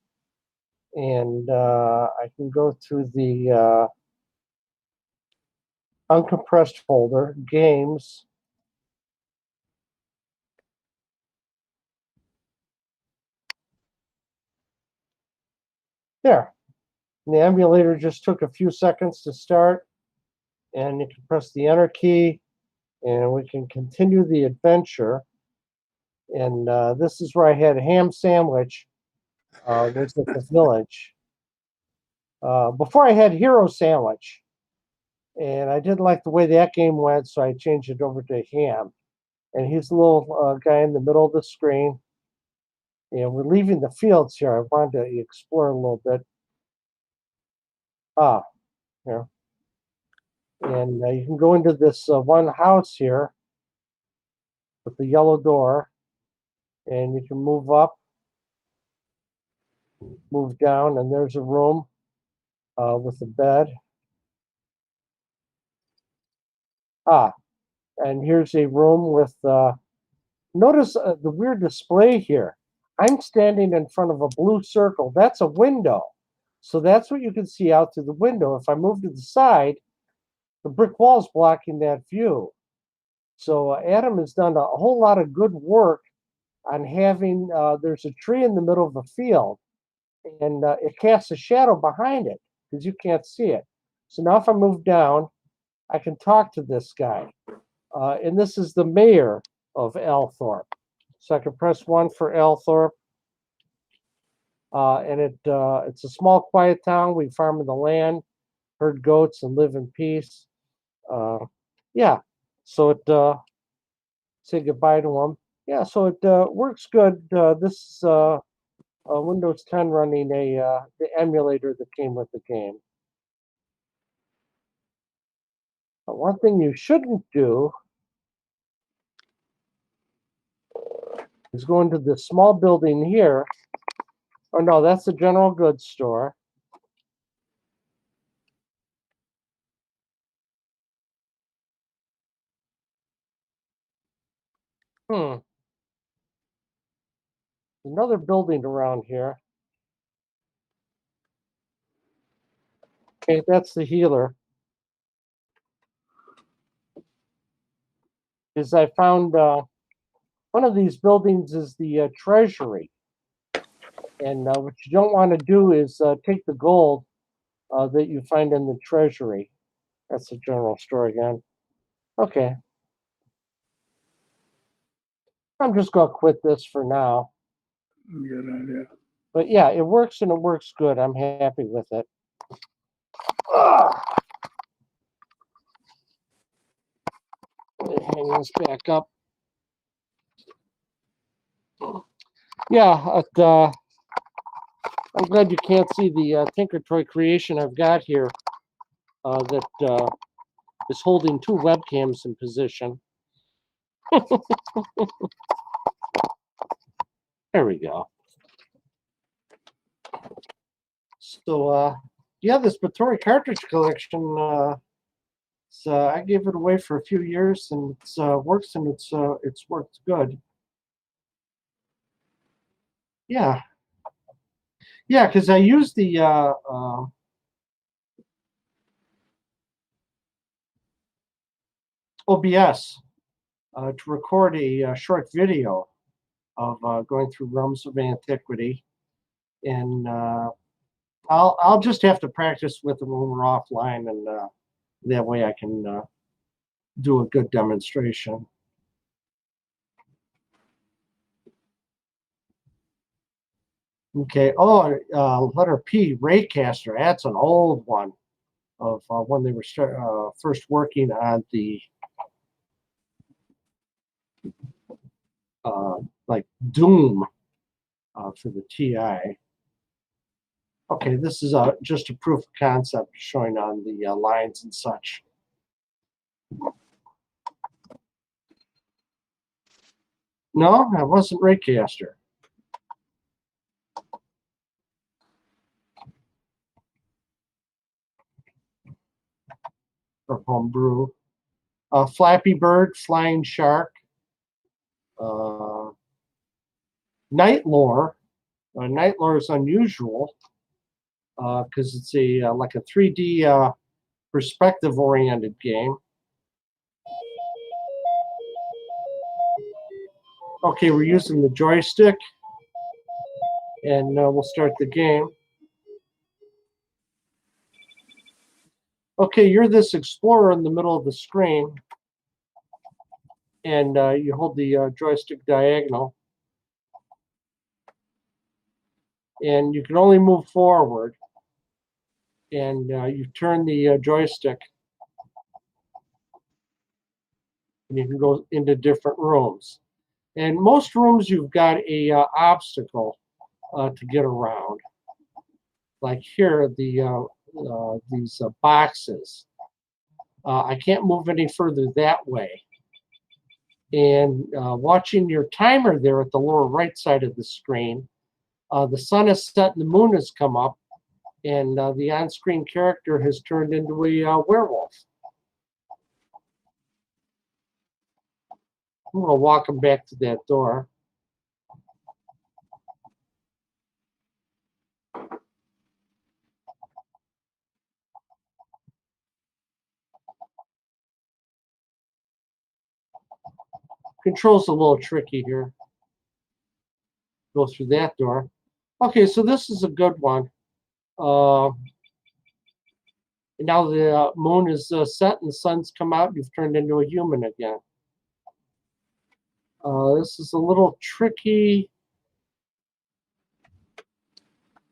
and I can go to the uncompressed folder, games. There. And the emulator just took a few seconds to start, and you can press the enter key, and we can continue the adventure. And this is where I had a ham sandwich, was at the village. Before I had hero sandwich, and I didn't like the way that game went, so I changed it over to ham. And he's the little guy in the middle of the screen. And we're leaving the fields here. I wanted to explore a little bit. Yeah. And you can go into this one house here with the yellow door, and you can move up, move down, and there's a room with a bed. And here's a room with, notice the weird display here. I'm standing in front of a blue circle. That's a window. So that's what you can see out through the window. If I move to the side, the brick wall is blocking that view. So Adam has done a whole lot of good work on having, there's a tree in the middle of the field, and it casts a shadow behind it because you can't see it. So now if I move down, I can talk to this guy. And this is the mayor of Althorpe. So I can press 1 for Althorpe. And it's a small, quiet town. We farm the land, herd goats, and live in peace. Yeah, so it, say goodbye to them. Yeah, so it works good. This is Windows 10 running the emulator that came with the game. But one thing you shouldn't do is go into this small building here. Oh no, that's the general goods store. Another building around here. Okay, that's the healer. Is I found one of these buildings is the treasury. And what you don't want to do is take the gold that you find in the treasury. That's the general store again. Okay. I'm just going to quit this for now. Good idea. But yeah, it works and it works good. I'm happy with it. Ugh. Hang this back up. Yeah, I'm glad you can't see the Tinker Toy creation I've got here that is holding 2 webcams in position. There we go. So, yeah, this Battori cartridge collection, I gave it away for a few years, and it's works, and it's worked good. Yeah. Yeah, because I used the OBS to record a short video of going through Realms of Antiquity, and I'll just have to practice with it when we're offline, and that way I can do a good demonstration. Okay. Oh, letter P, Raycaster. That's an old one of when they were first working on the like Doom for the TI. Okay, this is just a proof of concept showing on the lines and such. No, that wasn't Raycaster. homebrew. Flappy Bird, Flying Shark, Night Lore. Night Lore is unusual because it's a like a 3D perspective-oriented game. Okay, we're using the joystick, and we'll start the game. Okay, you're this explorer in the middle of the screen, and you hold the joystick diagonal, and you can only move forward, and you turn the joystick, and you can go into different rooms. And most rooms you've got a obstacle to get around. Like here, these boxes. I can't move any further that way. And watching your timer there at the lower right side of the screen, the sun has set and the moon has come up, and the on-screen character has turned into a werewolf. I'm going to walk him back to that door. Control's a little tricky here. Go through that door. Okay, so this is a good one. Now the moon is set and the sun's come out. You've turned into a human again. This is a little tricky.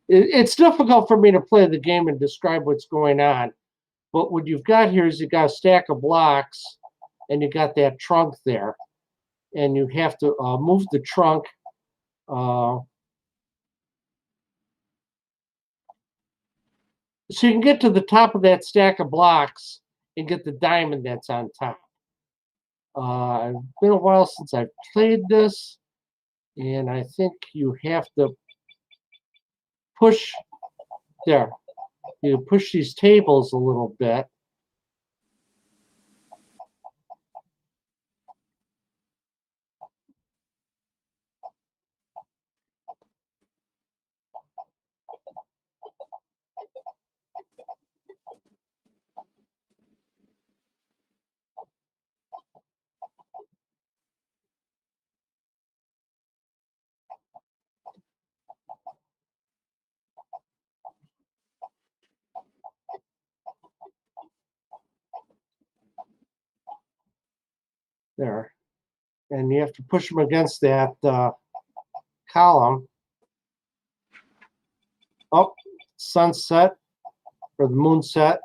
It's difficult for me to play the game and describe what's going on. But what you've got here is you've got a stack of blocks, and you got that trunk there. And you have to move the trunk. So you can get to the top of that stack of blocks and get the diamond that's on top. It's been a while since I've played this, and I think you have to push there. You push these tables a little bit. There. And you have to push them against that column. Oh, sunset or the moon set.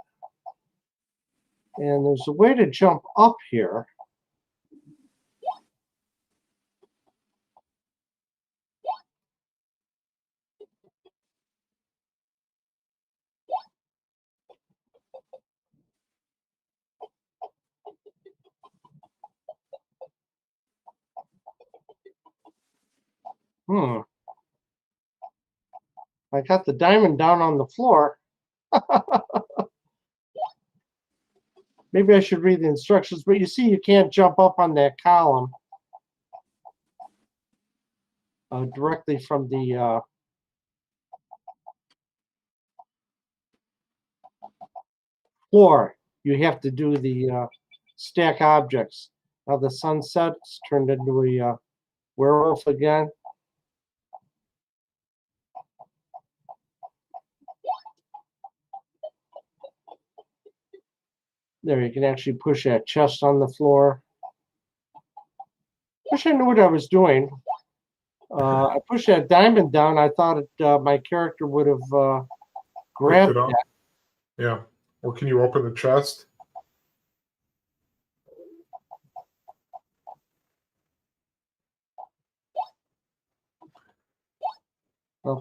And there's a way to jump up here. I got the diamond down on the floor. Maybe I should read the instructions, but you see you can't jump up on that column directly from the floor. You have to do the stack objects. Now the sunset's turned into a werewolf again. There, you can actually push that chest on the floor. Wish I knew what I was doing. I pushed that diamond down. I thought my character would have grabbed Picked it up. that. Yeah. Or can you open the chest?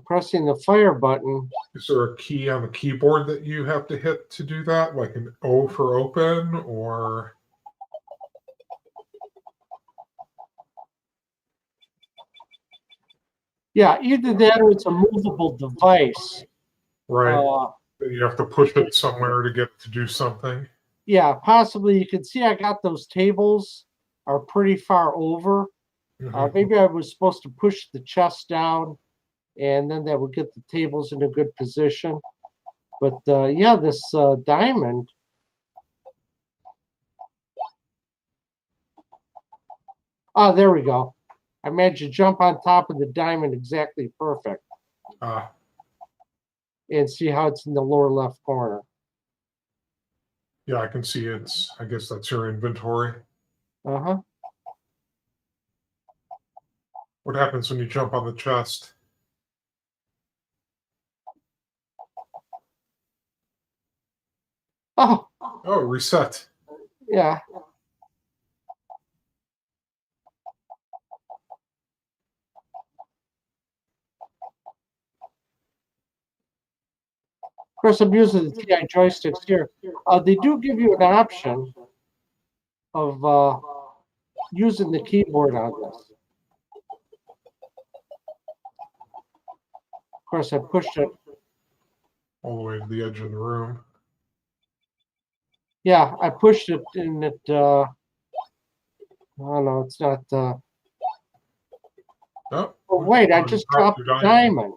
Pressing the fire button. Is there a key on the keyboard that you have to hit to do that? Like an O for open or? Yeah, either that or it's a movable device. Right. You have to push it somewhere to get it to do something. Yeah, possibly. You can see I got those tables are pretty far over. Mhm. Maybe I was supposed to push the chest down, and then that would get the tables in a good position. But yeah, this diamond. Oh, there we go. I made you jump on top of the diamond exactly perfect. Ah, And see how it's in the lower left corner. yeah, I can see it's, I guess that's your inventory. Uh-huh. What happens when you jump on the chest? Oh, Oh, reset. yeah. Of course, I'm using the TI joysticks here. They do give you an option of using the keyboard on this. Of course, I pushed it. All the way to the edge of the room. Yeah, I pushed it and it, oh no, it's not, Oh, oh, wait, I just dropped the diamond.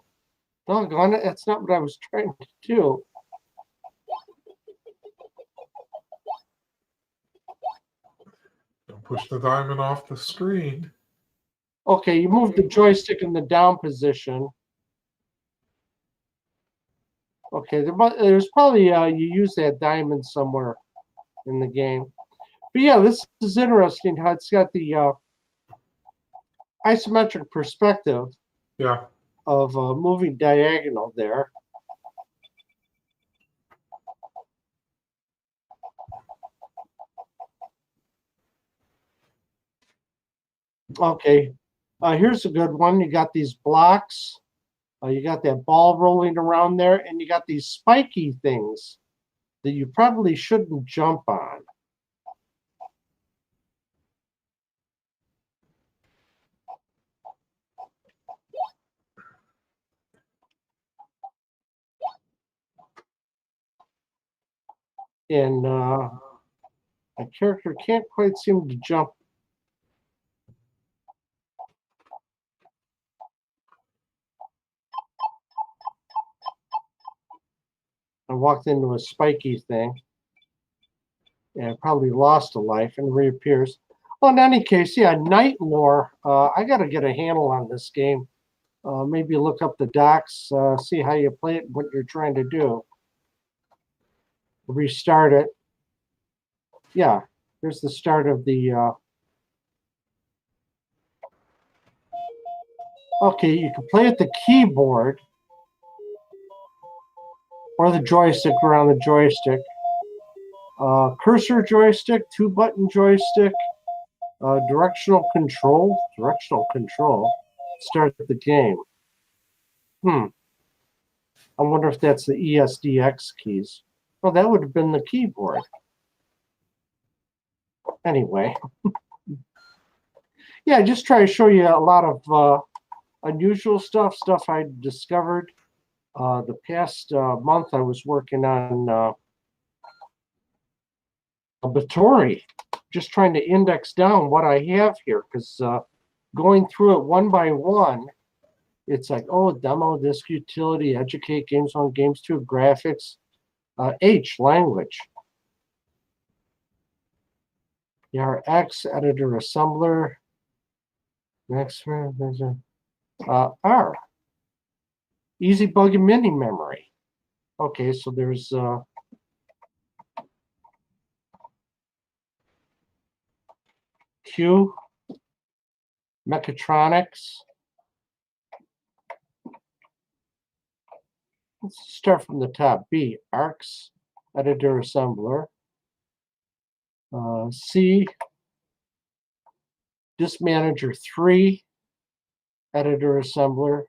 Doggone it, that's not what I was trying to do. Don't push the diamond off the screen. Okay, you moved the joystick in the down position. Okay, there's probably you use that diamond somewhere in the game. But yeah, this is interesting how it's got the isometric perspective Yeah. of moving diagonal there. Okay, here's a good one. You got these blocks. You got that ball rolling around there, and you got these spiky things that you probably shouldn't jump on. And my character can't quite seem to jump. I walked into a spiky thing. And I probably lost a life and reappears. Well, in any case, yeah, Night Lore. I got to get a handle on this game. Maybe look up the docs, see how you play it, what you're trying to do. Restart it. Yeah, here's the start of the. Okay, you can play at the keyboard or the joystick around the joystick. Cursor joystick, 2-button joystick, directional control. Start the game. I wonder if that's the ESDX keys. Well, that would have been the keyboard. Anyway. Yeah, just try to show you a lot of unusual stuff I discovered. The past month I was working on Batori, just trying to index down what I have here, because going through it one by one, it's like, oh, demo, disk utility, educate, games on, games 2, graphics, H, language. ERX, editor, assembler. Next one, R. Easy bug and mini memory. Okay, so there's Q, mechatronics. Let's start from the top. B, ARCs, editor, assembler. C, Disk Manager 3, editor, assembler.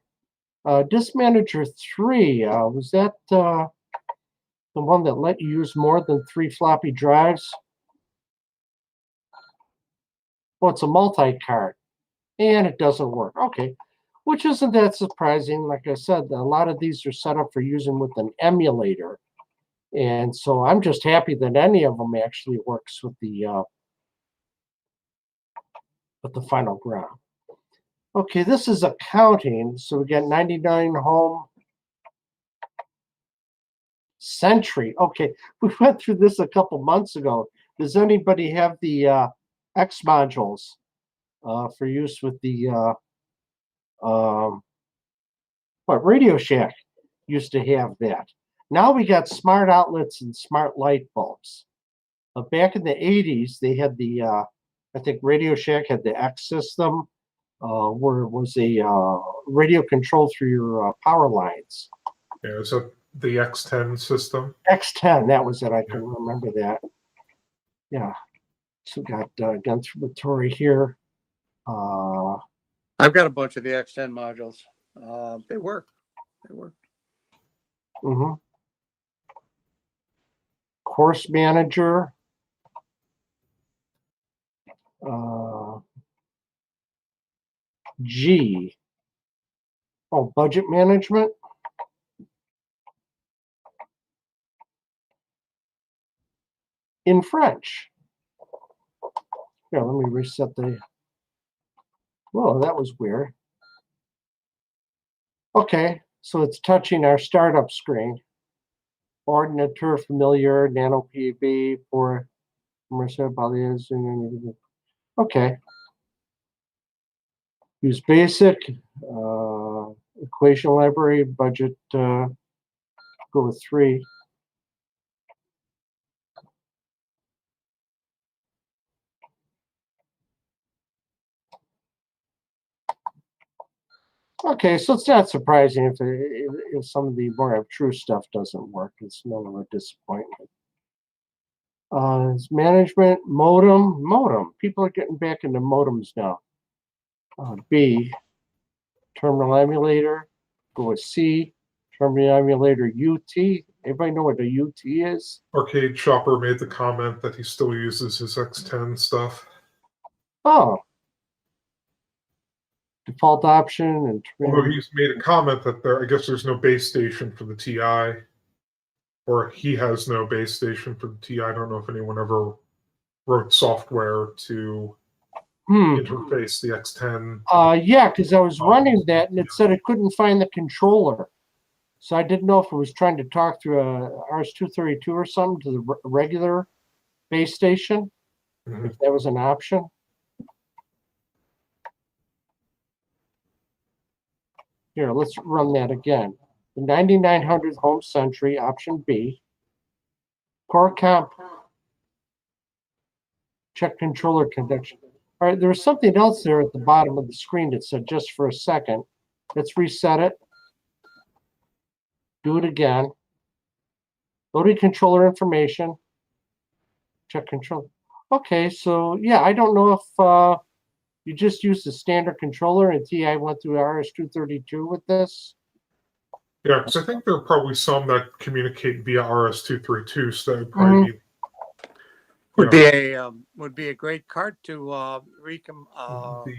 Disk Manager 3, was that the one that let you use more than 3 floppy drives? Well, it's a multi-cart, and it doesn't work. Okay, which isn't that surprising. Like I said, a lot of these are set up for using with an emulator. And so I'm just happy that any of them actually works with the final ground. Okay, this is accounting. So we got 99 home century. Okay, we went through this a couple months ago. Does anybody have the X modules for use with the Radio Shack used to have that. Now we got smart outlets and smart light bulbs. Back in the 80s, they had the, I think Radio Shack had the X system, where it was a radio control through your power lines. Yeah, is that the X10 system? X10, that was it. I can remember that. Yeah. So we got guns from Tori here. I've got a bunch of the X10 modules. They work. They work. Mm-hmm. Course manager. G. Oh, budget management. In French. Here, let me reset the. Whoa, that was weird. Okay, so it's touching our startup screen. Ordinateur familiar, nano PB for Mercer Balias. Okay. Use basic, equation library, budget, go with 3. Okay, so it's not surprising if some of the more abstruse stuff doesn't work. It's no of a disappointment. It's management, modem. People are getting back into modems now. B, terminal emulator. Go with C, terminal emulator UT. Everybody know what a UT is? Arcade Shopper made the comment that he still uses his X10 stuff. Oh. Default option and Although he's made a comment that I guess there's no base station for the TI, or he has no base station for the TI. I don't know if anyone ever wrote software to interface the X10. Yeah, because I was running that and it said it couldn't find the controller. So I didn't know if it was trying to talk through a RS-232 or something to the regular base station, if that was an option. Here, let's run that again. The 9900 home century, option B. Core comp. Check controller connection. All right, there was something else there at the bottom of the screen that said just for a second. Let's reset it. Do it again. Loading controller information. Check control. Okay, so yeah, I don't know if you just used the standard controller and TI went through RS-232 with this. Yeah, because I think there are probably some that communicate via RS-232, so that would probably be would be a great card to the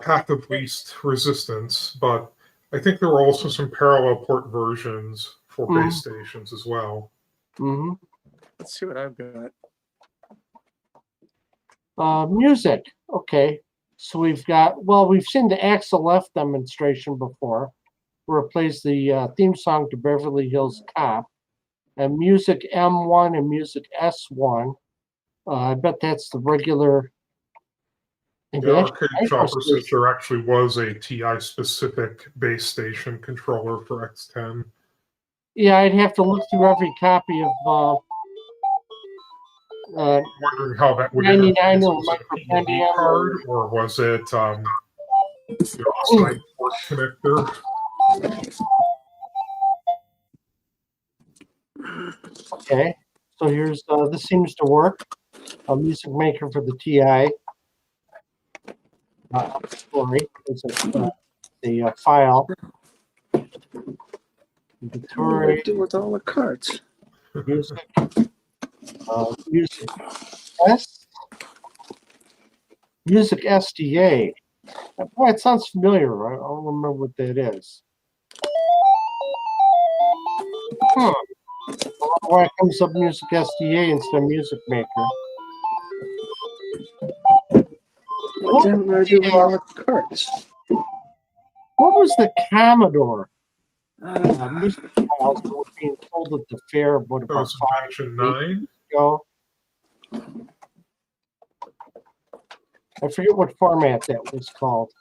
path of least resistance. But I think there were also some parallel port versions for base stations as well. Let's see what I've got. Music. Okay. So we've got, well, we've seen the Axel F demonstration before, where it plays the theme song to Beverly Hills Cop, and music M1 and music S1. I bet that's the regular. The Arcade Shopper says there actually was a TI-specific base station controller for X10. Yeah, I'd have to look through every copy of wondering how that would 99 was it a PED card, or was it the offsite port connector? Okay, so here's this seems to work. A music maker for the TI. Sorry, it's the file. What do I do with all the cards? Music. Music S. Music SDA. Boy, it sounds familiar. I don't remember what that is. why it comes up Music SDA instead of Music Maker. What down there doing our carts? What was the Commodore? Ah, Music files that were being told at the fair what That about was 5 Invention 8 9. years ago. I forget what format that was called.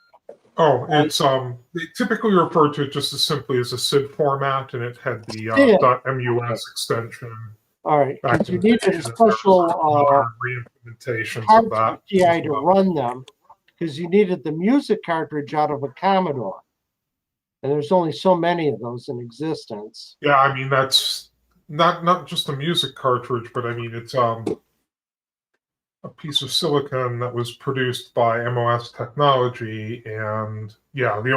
Oh, it's they typically refer to it just as simply as a SID format, and it had the SID. .mus extension. All right, Back because you in the needed a days, and there were special modern re-implementations card of for that. TI to run them, because you needed the music cartridge out of a Commodore. And there's only so many of those in existence. Yeah, I mean that's not just a music cartridge, but I mean it's a piece of silicon that was produced by MOS Technology, and yeah, the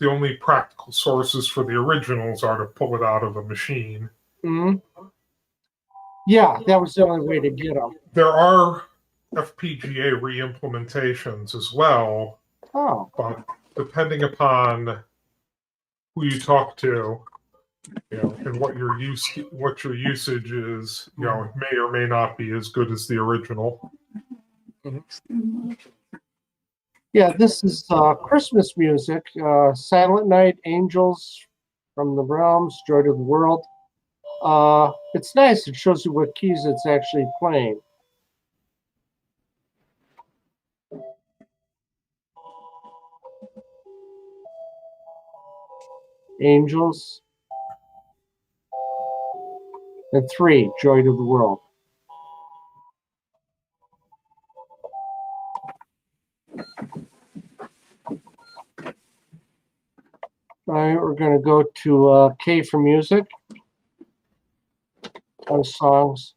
only practical sources for the originals are to pull it out of a machine. Mm-hmm. Yeah, that was the only way to get them. There are FPGA re-implementations as well, Oh, but depending upon who you talk to, you know, and what your usage is, you know, it may or may not be as good as the original. yeah, this is Christmas music. Silent Night, Angels from the Realms, Joy to the World. It's nice. It shows you what keys it's actually playing. Angels. And 3, Joy to the World. All right, we're going to go to K for music. On songs.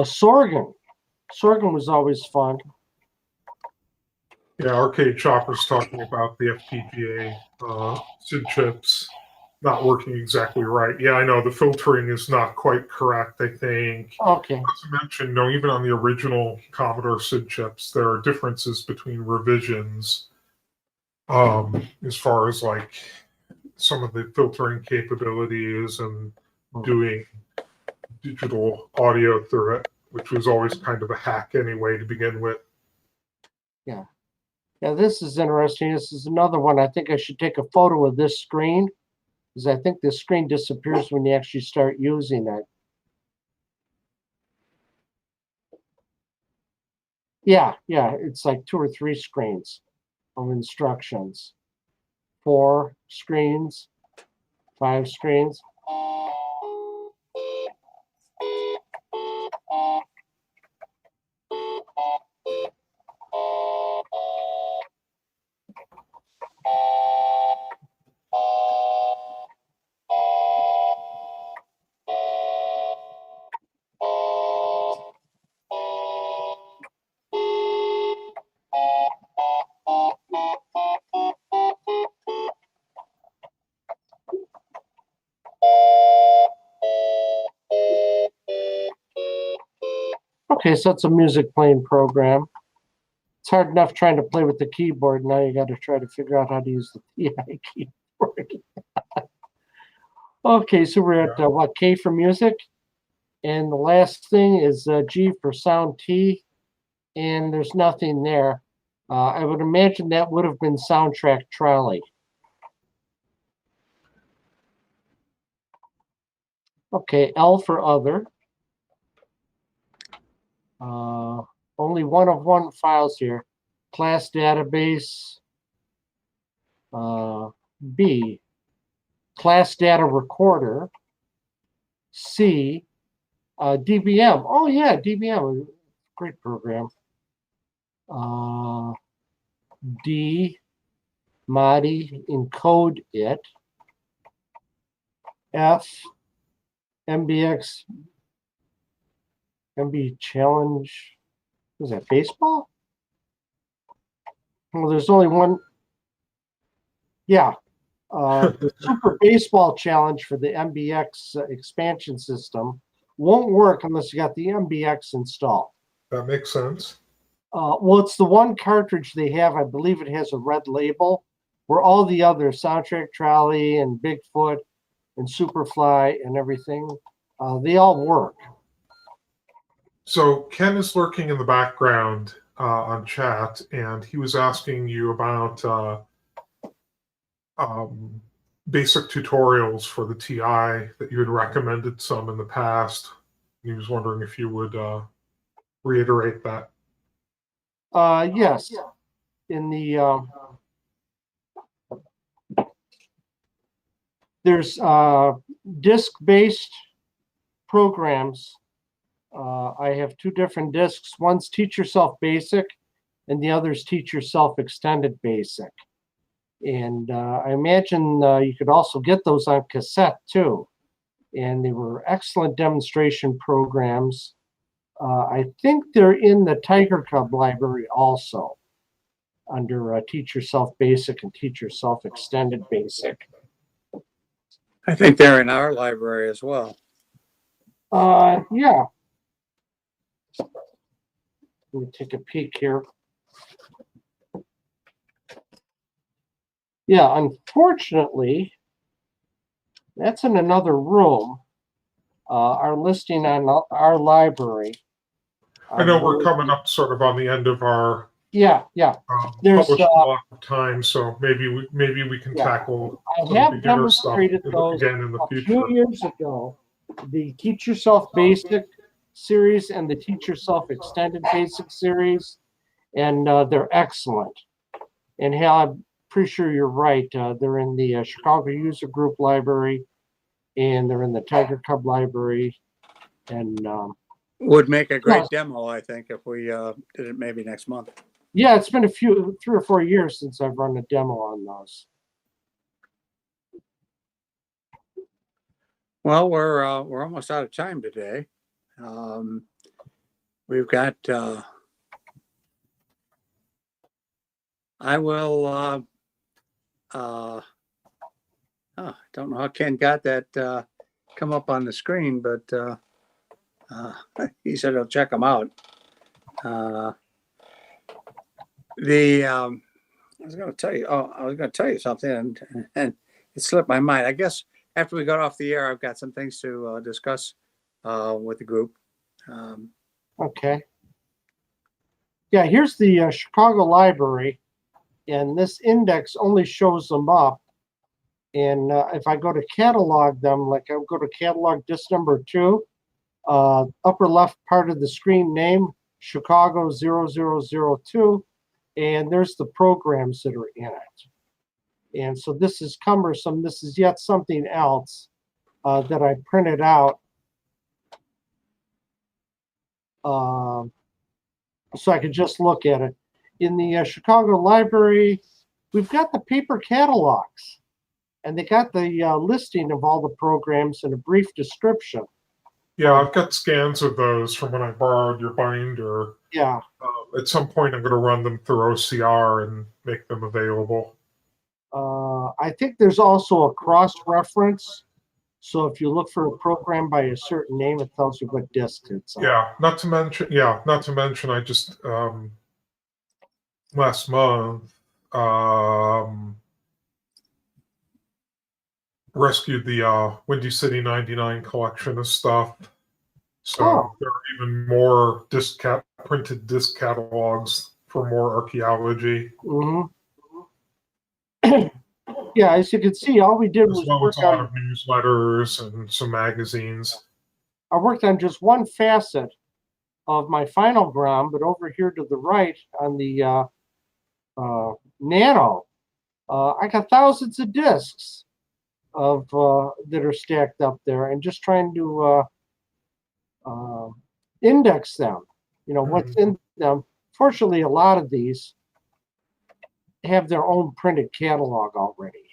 Sorghum. Sorghum was always fun. Yeah, Arcade Chopper's talking about the FPGA SID chips not working exactly right. Yeah, I know the filtering is not quite correct, I think. Okay. Not to mention, you know, even on the original Commodore SID chips, there are differences between revisions as far as like some of the filtering capabilities and doing digital audio through it, which was always kind of a hack anyway to begin with. Yeah. Yeah, this is interesting. This is another one. I think I should take a photo of this screen, because I think this screen disappears when you actually start using it. Yeah, it's like 2 or 3 screens of instructions. 4 screens, 5 screens. Okay, so it's a music playing program. It's hard enough trying to play with the keyboard. Now you got to try to figure out how to use the TI keyboard. Okay, so we're at what, K for music? And the last thing is G for sound T. And there's nothing there. I would imagine that would have been Soundtrack Trolley. Okay, L for other. Only one of one files here. Class database. B. Class data recorder. C. DBM. Oh yeah, DBM. Great program. D. Modi. Encode it. F. MBX. MB challenge. Was that baseball? Well, there's only one. Yeah. The Super Baseball Challenge for the MBX expansion system won't work unless you got the MBX installed. That makes sense. Well, it's the one cartridge they have. I believe it has a red label, where all the other Soundtrack Trolley and Bigfoot and Superfly and everything They all work. So Ken is lurking in the background on chat, and he was asking you about basic tutorials for the TI that you had recommended some in the past. He was wondering if you would reiterate that. Yes, in the there's disk-based programs. I have two different disks. One's Teach Yourself Basic, and the other's Teach Yourself Extended Basic. And I imagine you could also get those on cassette too. And they were excellent demonstration programs. I think they're in the Tiger Cub library also, under Teach Yourself Basic and Teach Yourself Extended Basic. I think they're in our library as well. Yeah. Let me take a peek here. Yeah, unfortunately, that's in another room. Our listing on our librry. I know we're coming up sort of on the end of our yeah. There's published block of time, so maybe we can yeah. tackle I some have beginner stuff demonstrated those again in the a future. few years ago. The Teach Yourself Basic series and the Teach Yourself Extended Basic series, and they're excellent. And Hal, I'm pretty sure you're right. They're in the Chicago User Group library, and they're in the Tiger Cub library, and Would make a great yes. demo, I think, if we did it maybe next month. Yeah, it's been 3 or 4 years since I've run a demo on those. Well, we're almost out of time today. We've got. I will. Don't know how Ken got that come up on the screen, but he said he'll check them out. I was going to tell you. Oh, I was going to tell you something, and it slipped my mind. I guess after we got off the air, I've got some things to discuss with the group. Okay. Yeah, here's the Chicago Library, and this index only shows them up. And if I go to catalog them, like I'll go to catalog disc number 2, upper left part of the screen name, Chicago 0002, and there's the programs that are in it. And so this is cumbersome. This is yet something else that I printed out. So I could just look at it. In the Chicago Library, we've got the paper catalogs, and they got the listing of all the programs and a brief description. Yeah, I've got scans of those from when I borrowed your binder. Yeah. At some point, I'm going to run them through OCR and make them available. I think there's also a cross-reference. So if you look for a program by a certain name, it tells you what disk it's on. Yeah, not to mention, I just last month rescued the Windy City 99 collection of stuff. So there are even more printed disc catalogs for more archaeology. Mm-hmm. Yeah, as you can see, all we did was well work as a lot on of newsletters and some magazines. I worked on just one facet of my final ground, but over here to the right on the Nano, I got thousands of discs of that are stacked up there, and just trying to index them. You know, what's in them. Fortunately, a lot of these have their own printed catalog already.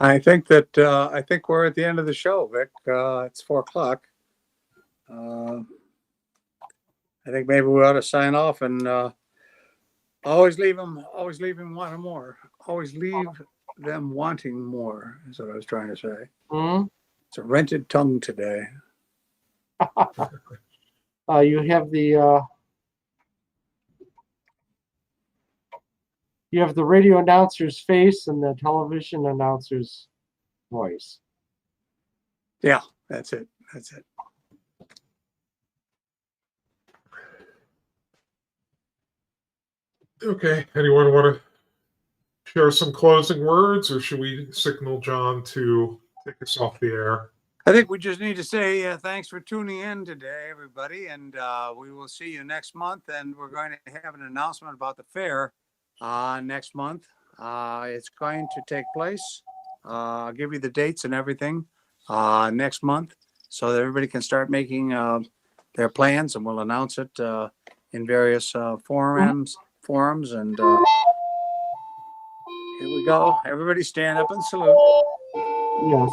I think we're at the end of the show, Vic. It's 4:00. I think maybe we ought to sign off and always leave them wanting more. Always leave them wanting more is what I was trying to say. Mm-hmm. It's a rented tongue today. You have the radio announcer's face and the television announcer's voice. Yeah, That's it. That's it. Okay. Anyone want to share some closing words, or should we signal John to take us off the air? I think we just need to say thanks for tuning in today, everybody, and we will see you next month. And we're going to have an announcement about the fair next month. It's going to take place. I'll give you the dates and everything next month, so that everybody can start making their plans, and we'll announce it in various forums. And here we go. Everybody stand up and salute. Yes.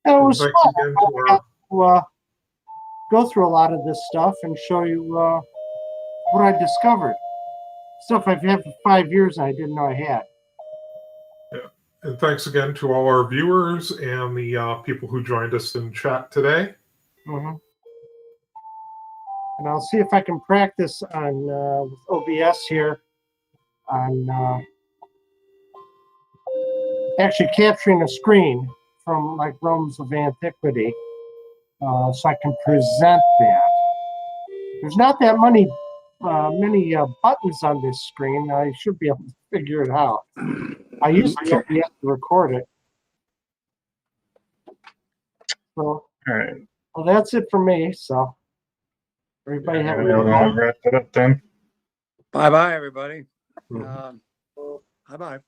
It And was thanks fun. again I to got our to go through a lot of this stuff and show you what I discovered. Stuff I've had for 5 years and I didn't know I had. and thanks again to all our viewers and the people who joined us in chat today. Mm-hmm. And I'll see if I can practice on with OBS here on actually capturing a screen from like Rome's of Antiquity, so I can present that. There's not that many buttons on this screen. I should be able to figure it out. I used to be able to record it. So, All right. well, that's it for me. So, everybody have a good I'll night. wrap it up then. Bye bye, everybody. Mhm. Bye bye.